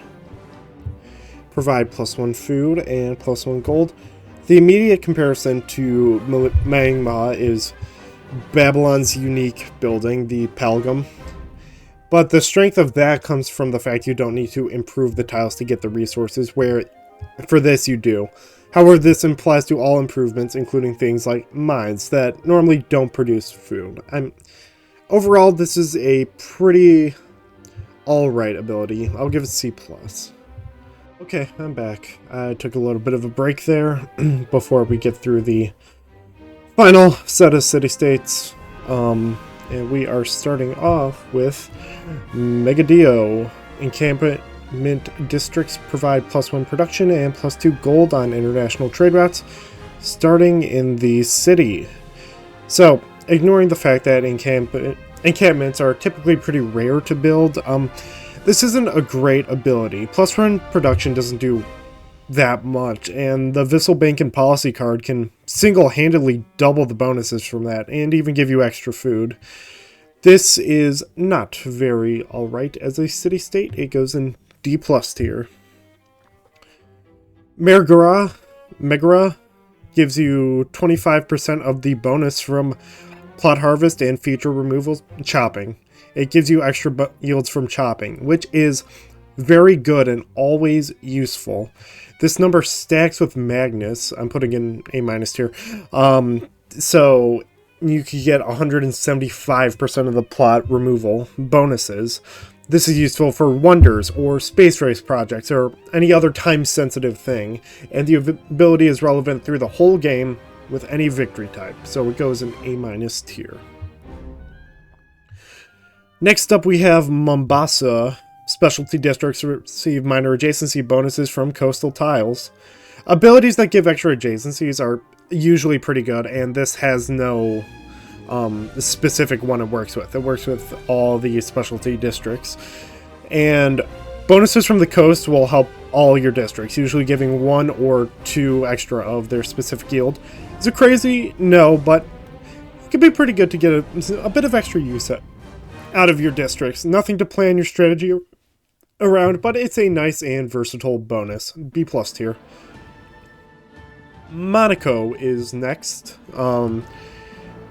Provide +1 food and +1 gold. The immediate comparison to Myanmar is Babylon's unique building, the Palgam. But the strength of that comes from the fact you don't need to improve the tiles to get the resources, where for this you do. However, this applies to all improvements, including things like mines that normally don't produce food. Overall, this is a pretty alright ability. I'll give it C+. Okay, I'm back. I took a little bit of a break there before we get through the final set of city-states. And we are starting off with Megadio. Encampment districts provide +1 production and +2 gold on international trade routes, starting in the city. So, ignoring the fact that encampments are typically pretty rare to build, this isn't a great ability. +1 production doesn't do that much, and the Vissel Bank and Policy card can single-handedly double the bonuses from that, and even give you extra food. This is not very alright as a city-state. It goes in D+ tier. Megara gives you 25% of the bonus from plot harvest and feature removal chopping. It gives you extra yields from chopping, which is very good and always useful. This number stacks with Magnus. I'm putting in A- here. So you could get 175% of the plot removal bonuses. This is useful for wonders or space race projects or any other time-sensitive thing, and the ability is relevant through the whole game with any victory type, so it goes in A- tier. Next up we have Mombasa. Specialty districts receive minor adjacency bonuses from coastal tiles. Abilities that give extra adjacencies are usually pretty good, and this has no specific one it works with. It works with all the specialty districts. And bonuses from the coast will help all your districts, usually giving 1 or 2 extra of their specific yield. Is it crazy? No, but it could be pretty good to get a bit of extra use out of your districts. Nothing to plan your strategy around, but it's a nice and versatile bonus. B+ tier. Monaco is next.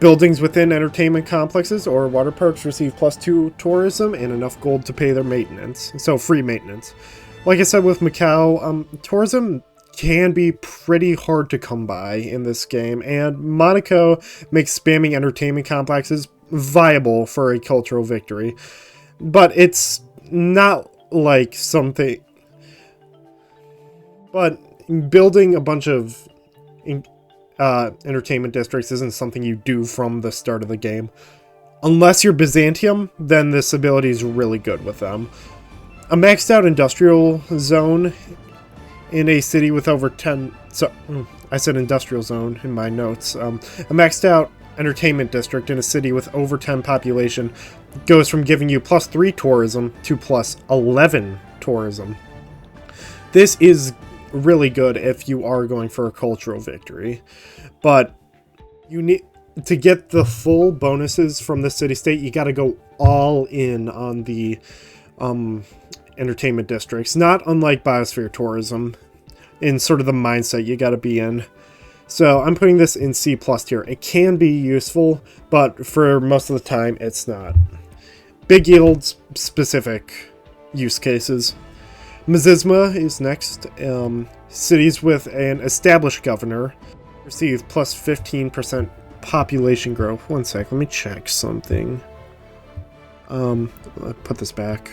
Buildings within entertainment complexes or water parks receive +2 tourism and enough gold to pay their maintenance. So free maintenance. Like I said with Macau, tourism can be pretty hard to come by in this game, and Monaco makes spamming entertainment complexes viable for a cultural victory. But it's not like something... But building a bunch of entertainment districts isn't something you do from the start of the game. Unless you're Byzantium, then this ability is really good with them. A maxed out industrial zone in a city with over 10... So, I said industrial zone in my notes. A maxed out entertainment district in a city with over 10 population goes from giving you +3 tourism to +11 tourism. This is really good if you are going for a cultural victory, but you need to get the full bonuses from the city-state. You got to go all in on the entertainment districts, not unlike biosphere tourism, in sort of the mindset you got to be in. So I'm putting this in C+ tier. It can be useful, but for most of the time it's not. Big yields, specific use cases. Mazisma is next. Cities with an established governor receive +15% population growth. One sec, let me check something. I'll put this back.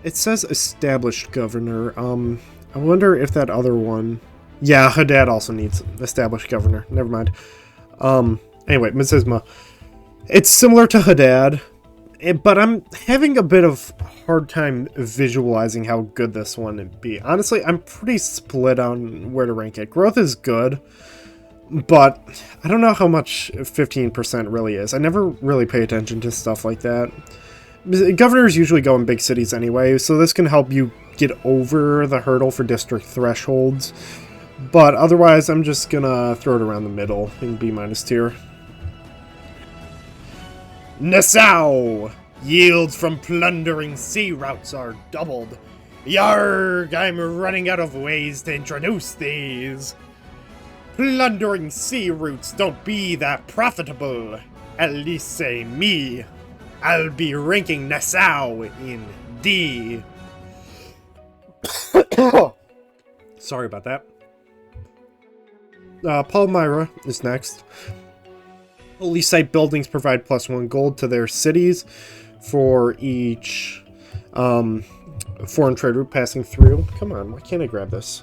It says established governor. I wonder if that other one... Yeah, Hadad also needs established governor. Never mind. Anyway, Mazisma. It's similar to Hadad, but I'm having a bit of hard time visualizing how good this one would be. Honestly, I'm pretty split on where to rank it. Growth is good, but I don't know how much 15% really is. I never really pay attention to stuff like that. Governors usually go in big cities anyway, so this can help you get over the hurdle for district thresholds. But otherwise, I'm just gonna throw it around the middle in B- tier. Nassau! Yields from plundering sea routes are doubled. Yarg, I'm running out of ways to introduce these. Plundering sea routes don't be that profitable. At least say me. I'll be ranking Nassau in D. Sorry about that. Palmyra is next. Holy site buildings provide +1 gold to their cities for each foreign trade route passing through. Come on, why can't I grab this?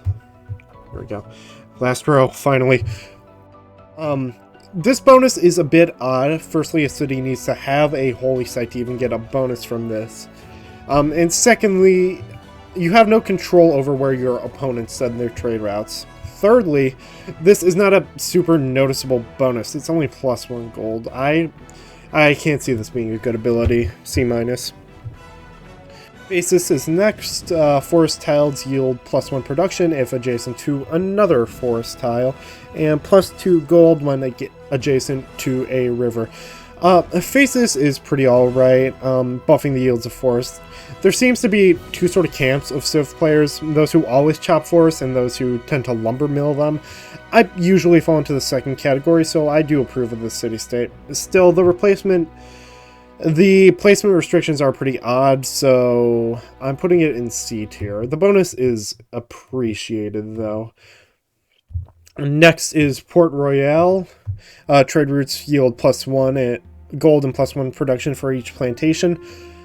There we go. Last row, finally. This bonus is a bit odd. Firstly, a city needs to have a holy site to even get a bonus from this. And secondly, you have no control over where your opponents send their trade routes. Thirdly, this is not a super noticeable bonus. It's only +1 gold. I can't see this being a good ability. C-. Basis is next. Forest tiles yield +1 production if adjacent to another forest tile, and +2 gold when they get adjacent to a river. Faces is pretty alright, buffing the yields of forest. There seems to be two sort of camps of Civ players, those who always chop forests and those who tend to lumber mill them. I usually fall into the second category, so I do approve of this city-state. Still, the placement restrictions are pretty odd, so I'm putting it in C tier. The bonus is appreciated, though. Next is Port Royale. Trade routes yield +1 gold and +1 production for each plantation.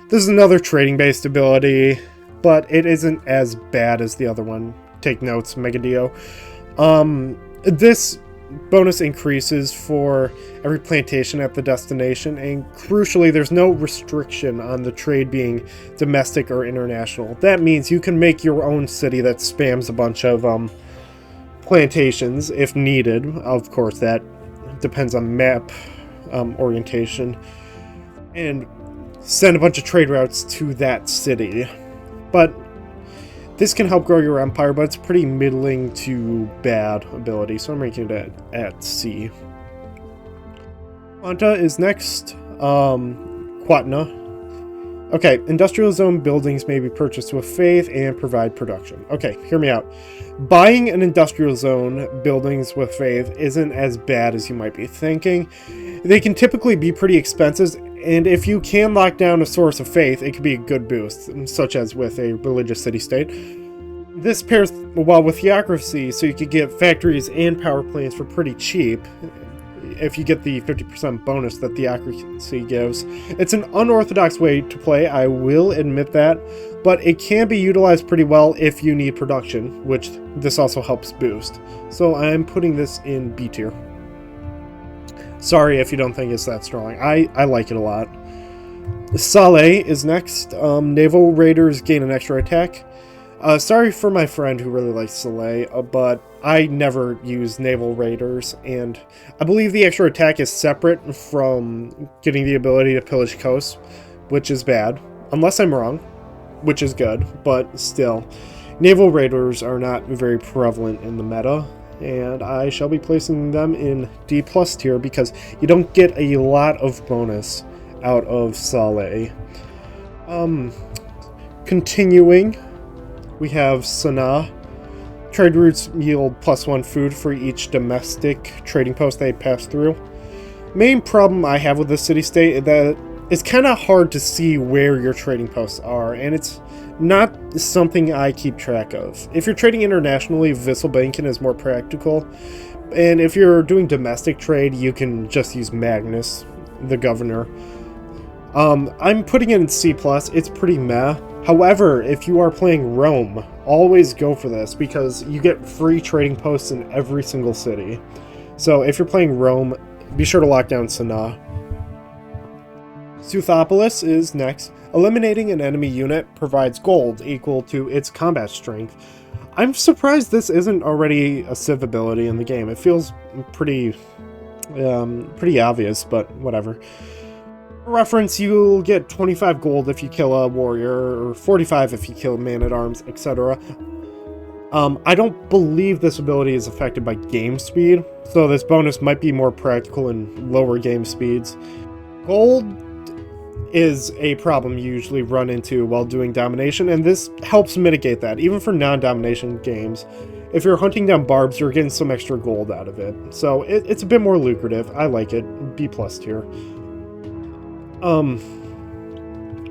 This is another trading-based ability, but it isn't as bad as the other one. Take notes, Megadio. This bonus increases for every plantation at the destination, and crucially, there's no restriction on the trade being domestic or international. That means you can make your own city that spams a bunch of plantations if needed. Of course, that depends on map orientation, and send a bunch of trade routes to that city. But this can help grow your empire, but it's a pretty middling to bad ability, so I'm ranking it at C. Quanta is next. Quatna. Okay, industrial zone buildings may be purchased with faith and provide production. Okay, hear me out. Buying an industrial zone buildings with faith isn't as bad as you might be thinking. They can typically be pretty expensive, and if you can lock down a source of faith, it can be a good boost, such as with a religious city-state. This pairs well with theocracy, so you could get factories and power plants for pretty cheap. if you get the 50% bonus that the accuracy gives. It's an unorthodox way to play, I will admit that, but it can be utilized pretty well if you need production, which this also helps boost. So I'm putting this in B tier. Sorry if you don't think it's that strong. I like it a lot. Saleh is next. Naval Raiders gain an extra attack. Sorry for my friend who really likes Saleh, but I never use Naval Raiders, and I believe the extra attack is separate from getting the ability to pillage coasts, which is bad. Unless I'm wrong, which is good, but still. Naval Raiders are not very prevalent in the meta, and I shall be placing them in D+ tier because you don't get a lot of bonus out of Saleh. Continuing, we have Sana'a. Trade routes yield +1 food for each domestic trading post they pass through. Main problem I have with this city-state is that it's kind of hard to see where your trading posts are, and it's not something I keep track of. If you're trading internationally, Visselbanken is more practical, and if you're doing domestic trade, you can just use Magnus, the governor. I'm putting it in C+, it's pretty meh. However, if you are playing Rome, always go for this because you get free trading posts in every single city. So if you're playing Rome, be sure to lock down Sana'a. Suthopolis is next. Eliminating an enemy unit provides gold equal to its combat strength. I'm surprised this isn't already a civ ability in the game. It feels pretty obvious, but whatever. For reference, you'll get 25 gold if you kill a warrior, or 45 if you kill a man-at-arms, etc. I don't believe this ability is affected by game speed, so this bonus might be more practical in lower game speeds. Gold is a problem you usually run into while doing domination, and this helps mitigate that, even for non-domination games. If you're hunting down barbs, you're getting some extra gold out of it, so it's a bit more lucrative. I like it. B+ tier.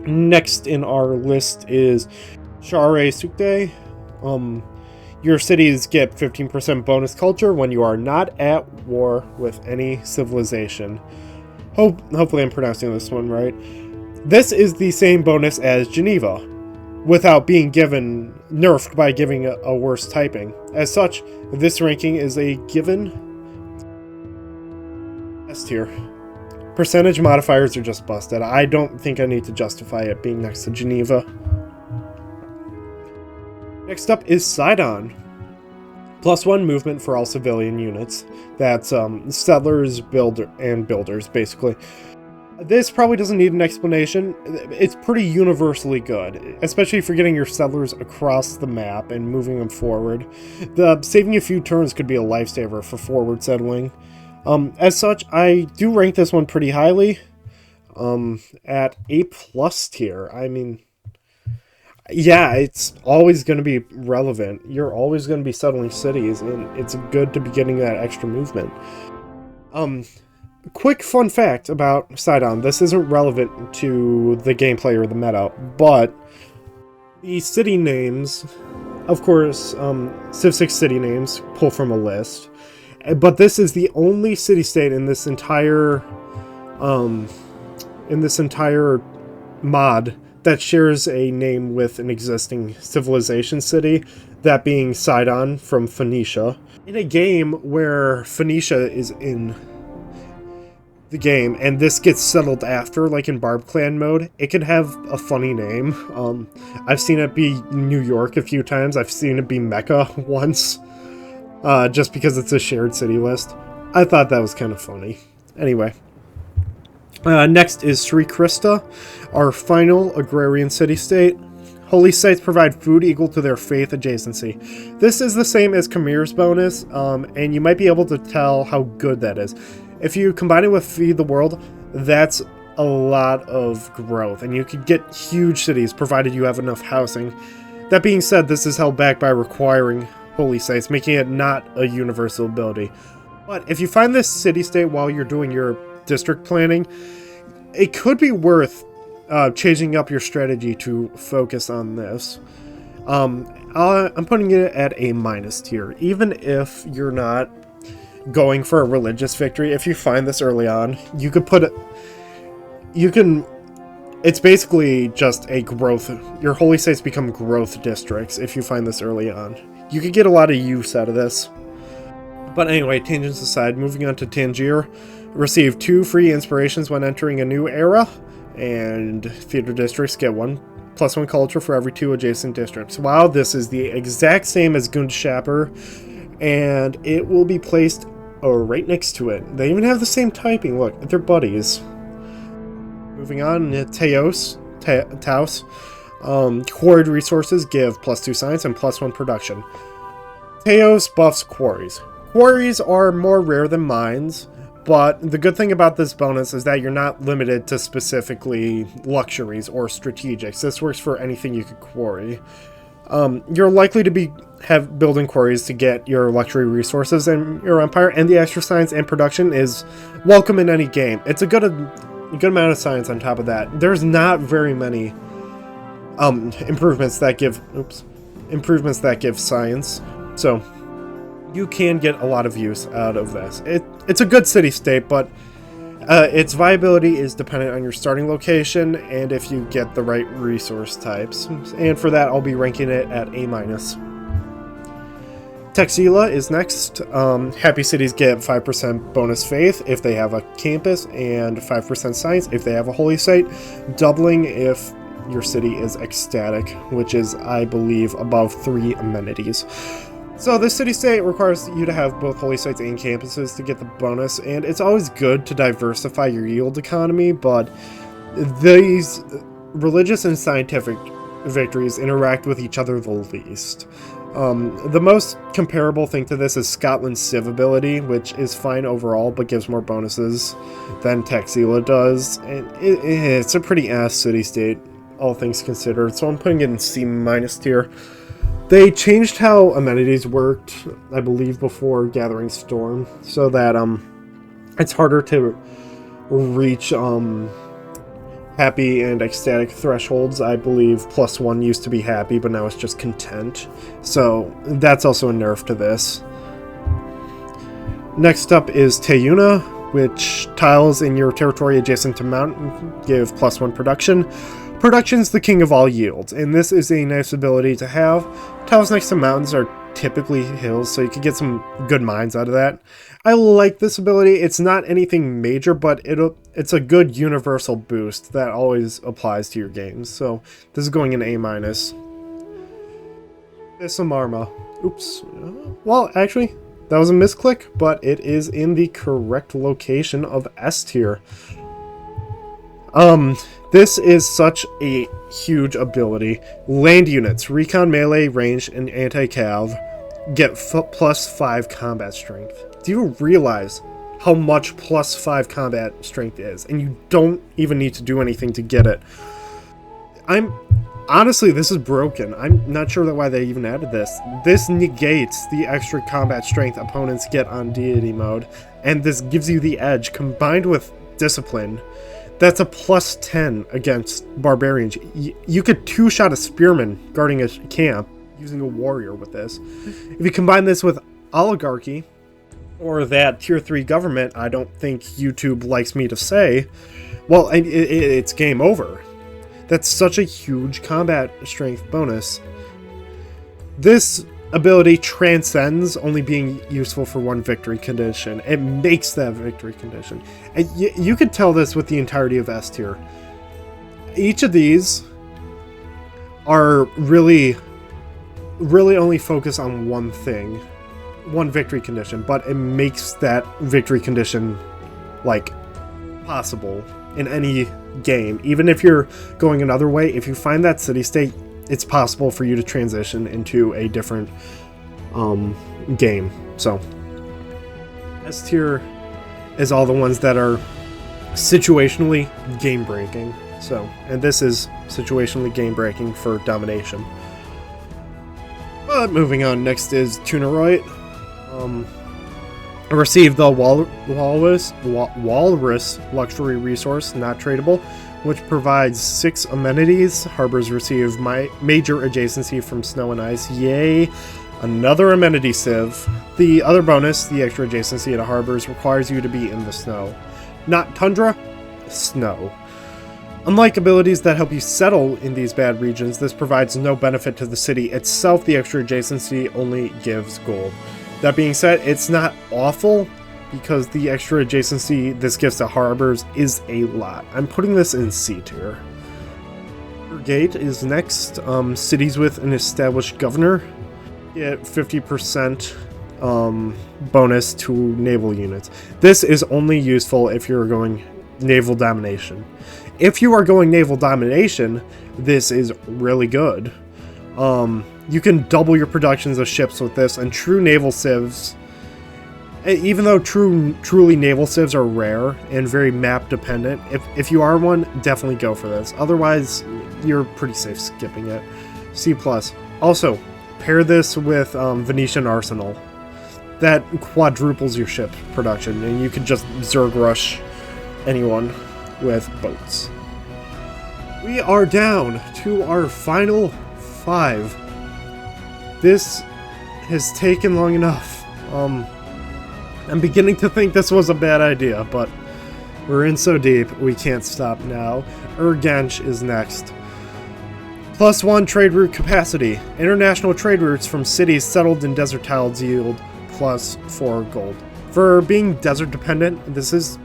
Next in our list is Share Sukte. Your cities get 15% bonus culture when you are not at war with any civilization. Hopefully I'm pronouncing this one right. This is the same bonus as Geneva, without being nerfed by giving a worse typing. As such, this ranking is a given S tier. Percentage modifiers are just busted. I don't think I need to justify it being next to Geneva. Next up is Sidon. +1 movement for all civilian units. That's settlers, builders, basically. This probably doesn't need an explanation. It's pretty universally good, especially if you're getting your settlers across the map and moving them forward. Saving a few turns could be a lifesaver for forward settling. As such, I do rank this one pretty highly, at A+ tier. I mean, yeah, it's always going to be relevant. You're always going to be settling cities, and it's good to be getting that extra movement. Quick fun fact about Sidon. This isn't relevant to the gameplay or the meta, but the city names, of course, Civ 6 city names pull from a list. But this is the only city-state in this entire mod that shares a name with an existing civilization city, that being Sidon from Phoenicia. In a game where Phoenicia is in the game, and this gets settled after, like in Barb Clan mode, it could have a funny name. I've seen it be New York a few times, I've seen it be Mecca once. Just because it's a shared city list. I thought that was kind of funny. Anyway. Next is Sri Krista, our final agrarian city-state. Holy sites provide food equal to their faith adjacency. This is the same as Khamir's bonus, and you might be able to tell how good that is. If you combine it with Feed the World, that's a lot of growth, and you could get huge cities provided you have enough housing. That being said, this is held back by requiring holy sites, making it not a universal ability. But if you find this city-state while you're doing your district planning, it could be worth changing up your strategy to focus on this. I'm putting it at A- tier. Even if you're not going for a religious victory, if you find this early on, you could put it, it's basically just a growth, your holy sites become growth districts if you find this early on. You could get a lot of use out of this. But anyway, tangents aside, moving on to Tangier. Receive 2 free inspirations when entering a new era, and theater districts get 1+1 culture for every 2 adjacent districts. Wow, this is the exact same as Gundschaper, and it will be placed right next to it. They even have the same typing. Look, they're buddies. Moving on, Taos. Quarried resources give +2 science and +1 production. Taos buffs quarries. Quarries are more rare than mines, but the good thing about this bonus is that you're not limited to specifically luxuries or strategics. This works for anything you could quarry. You're likely to have building quarries to get your luxury resources in your empire, and the extra science and production is welcome in any game. It's a good amount of science on top of that. There's not very many improvements that give science, so you can get a lot of use out of this. It's a good city-state, but its viability is dependent on your starting location and if you get the right resource types. And for that, I'll be ranking it at A-. Texila is next. Happy cities get 5% bonus faith if they have a campus, and 5% science if they have a holy site, doubling if your city is ecstatic, which is, I believe, above 3 amenities. So this city-state requires you to have both holy sites and campuses to get the bonus, and it's always good to diversify your yield economy, but these religious and scientific victories interact with each other the least. The most comparable thing to this is Scotland's Civ ability, which is fine overall, but gives more bonuses than Texila does, and it's a pretty ass city-state, all things considered, so I'm putting it in C- tier. They changed how amenities worked, I believe, before Gathering Storm, so that it's harder to reach happy and ecstatic thresholds. I believe +1 used to be happy, but now it's just content. So that's also a nerf to this. Next up is Teyuna, which tiles in your territory adjacent to mountain give +1 production. Production's the king of all yields, and this is a nice ability to have. Tiles next to mountains are typically hills, so you can get some good mines out of that. I like this ability. It's not anything major, but it's a good universal boost that always applies to your games. So this is going in A-. Isamarma. Oops. Well, actually, that was a misclick, but it is in the correct location of S tier. This is such a huge ability. Land units, recon, melee, range, and anti-cav get +5 combat strength. Do you realize how much +5 combat strength is? And you don't even need to do anything to get it. Honestly, this is broken. I'm not sure why they even added this. This negates the extra combat strength opponents get on deity mode, and this gives you the edge combined with discipline. That's a +10 against barbarians. You could 2-shot a spearman guarding a camp using a warrior with this. If you combine this with oligarchy, or that tier 3 government I don't think YouTube likes me to say, well, it's game over. That's such a huge combat strength bonus. This ability transcends only being useful for one victory condition. It makes that victory condition. And you could tell this with the entirety of S tier. Each of these are really only focus on one thing, one victory condition, but it makes that victory condition like possible in any game. Even if you're going another way, if you find that city-state, it's possible for you to transition into a different game. So S tier is all the ones that are situationally game breaking. So, and this is situationally game breaking for domination. But moving on, next is Tunaroid. Receive the Walrus luxury resource, not tradable, which provides 6 amenities. Harbors receive major adjacency from snow and ice. Yay! Another amenity civ. The other bonus, the extra adjacency to harbors, requires you to be in the snow. Not tundra, snow. Unlike abilities that help you settle in these bad regions, this provides no benefit to the city itself. The extra adjacency only gives gold. That being said, it's not awful, because the extra adjacency this gives to harbors is a lot. I'm putting this in C tier. Gate is next. Cities with an established governor get 50% bonus to naval units. This is only useful if you're going naval domination. If you are going naval domination, this is really good. You can double your productions of ships with this, and true naval civs, even though truly naval civs are rare and very map dependent, if you are one, definitely go for this. Otherwise, you're pretty safe skipping it. C+. Also, pair this with Venetian Arsenal. That quadruples your ship production, and you can just Zerg rush anyone with boats. We are down to our final 5. This has taken long enough. I'm beginning to think this was a bad idea, but we're in so deep, we can't stop now. Urgench is next. +1 trade route capacity. International trade routes from cities settled in desert tiles yield +4 gold. For being desert dependent, this is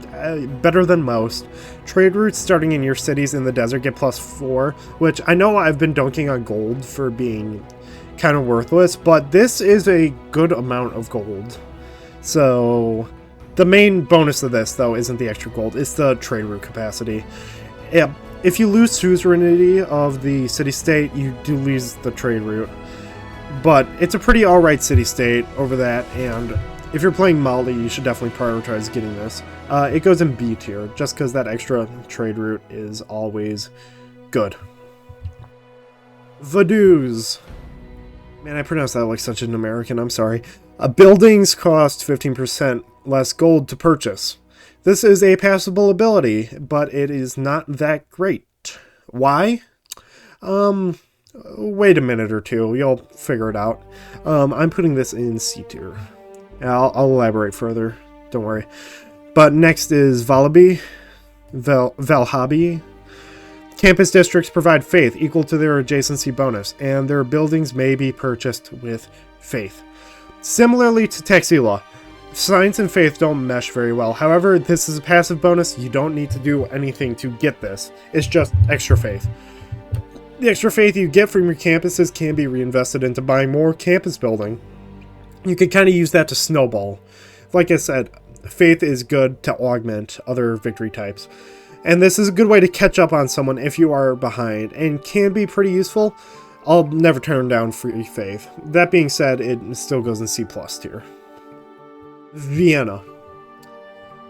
better than most. Trade routes starting in your cities in the desert get +4, which I know I've been dunking on gold for being kind of worthless, but this is a good amount of gold. So the main bonus of this, though, isn't the extra gold, it's the trade route capacity. If you lose suzerainty of the city-state, you do lose the trade route. But it's a pretty alright city-state over that, and if you're playing Mali, you should definitely prioritize getting this. It goes in B tier, just because that extra trade route is always good. Vaduz. Man, I pronounced that like such an American, I'm sorry. Buildings cost 15% less gold to purchase. This is a passable ability, but it is not that great. Why? Wait a minute or two, you'll figure it out. I'm putting this in C tier. I'll elaborate further, don't worry. But next is Valhabi. Campus districts provide faith equal to their adjacency bonus, and their buildings may be purchased with faith. Similarly to Taxila, science and faith don't mesh very well. However, this is a passive bonus. You don't need to do anything to get this. It's just extra faith. The extra faith you get from your campuses can be reinvested into buying more campus building. You can kind of use that to snowball. Like I said, faith is good to augment other victory types. And this is a good way to catch up on someone if you are behind, and can be pretty useful. I'll never turn down free faith. That being said, it still goes in C+ tier. Vienna.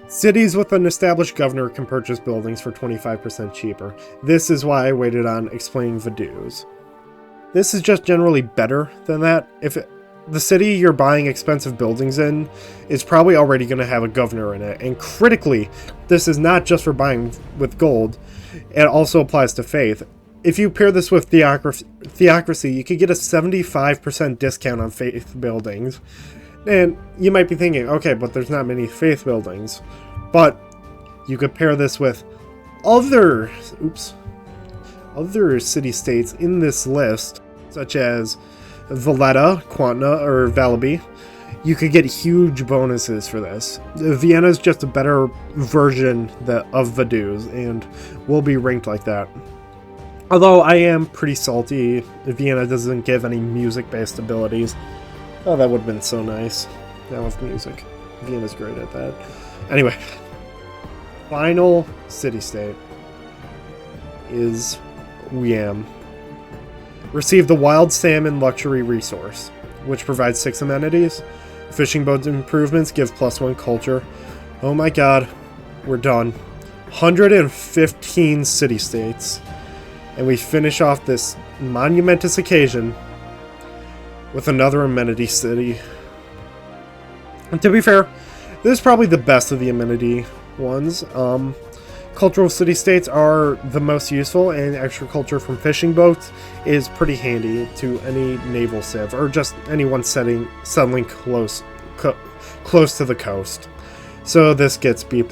Cities with an established governor can purchase buildings for 25% cheaper. This is why I waited on explaining Vaduz. This is just generally better than that. If the city you're buying expensive buildings in is probably already going to have a governor in it. And critically, this is not just for buying with gold. It also applies to faith. If you pair this with theocracy, you could get a 75% discount on faith buildings. And you might be thinking, okay, but there's not many faith buildings. But you could pair this with other city-states in this list, such as Valletta, Quantna, or Valabi. You could get huge bonuses for this. Vienna is just a better version of Vaduz, and will be ranked like that. Although I am pretty salty, Vienna doesn't give any music-based abilities. Oh, that would have been so nice. I love music. Vienna's great at that. Anyway, final city-state is Wiam. Receive the Wild Salmon Luxury Resource, which provides 6 amenities. Fishing boat improvements give +1 culture. Oh my god, we're done. 115 city-states. And we finish off this monumentous occasion with another amenity city. And to be fair, this is probably the best of the amenity ones. cultural city-states are the most useful, and extra culture from fishing boats is pretty handy to any naval civ, or just anyone settling close to the coast. So this gets B+.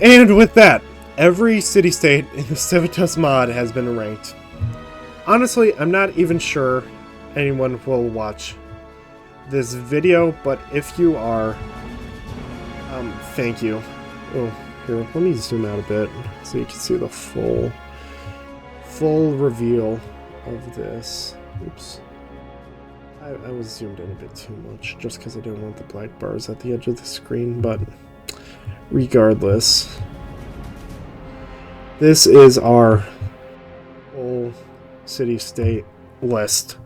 And with that, every city-state in the CIVITAS mod has been ranked. Honestly, I'm not even sure anyone will watch this video, but if you are, thank you. Oh, here, let me zoom out a bit so you can see the full reveal of this. Oops. I was zoomed in a bit too much just because I didn't want the black bars at the edge of the screen, but regardless, this is our whole city-state list.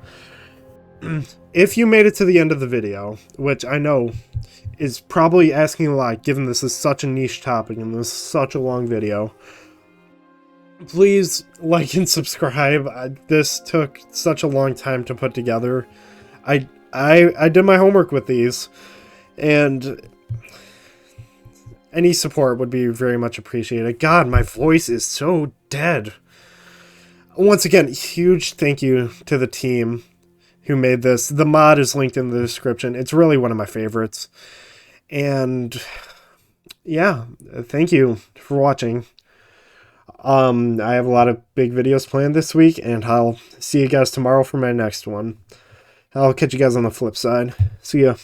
If you made it to the end of the video, which I know is probably asking a lot given this is such a niche topic and this is such a long video, please like and subscribe. This took such a long time to put together. I did my homework with these, and any support would be very much appreciated. God, my voice is so dead. Once again, huge thank you to the team who made this. The mod is linked in the description. It's really one of my favorites. And yeah, thank you for watching. I have a lot of big videos planned this week, and I'll see you guys tomorrow for my next one. I'll catch you guys on the flip side. See ya.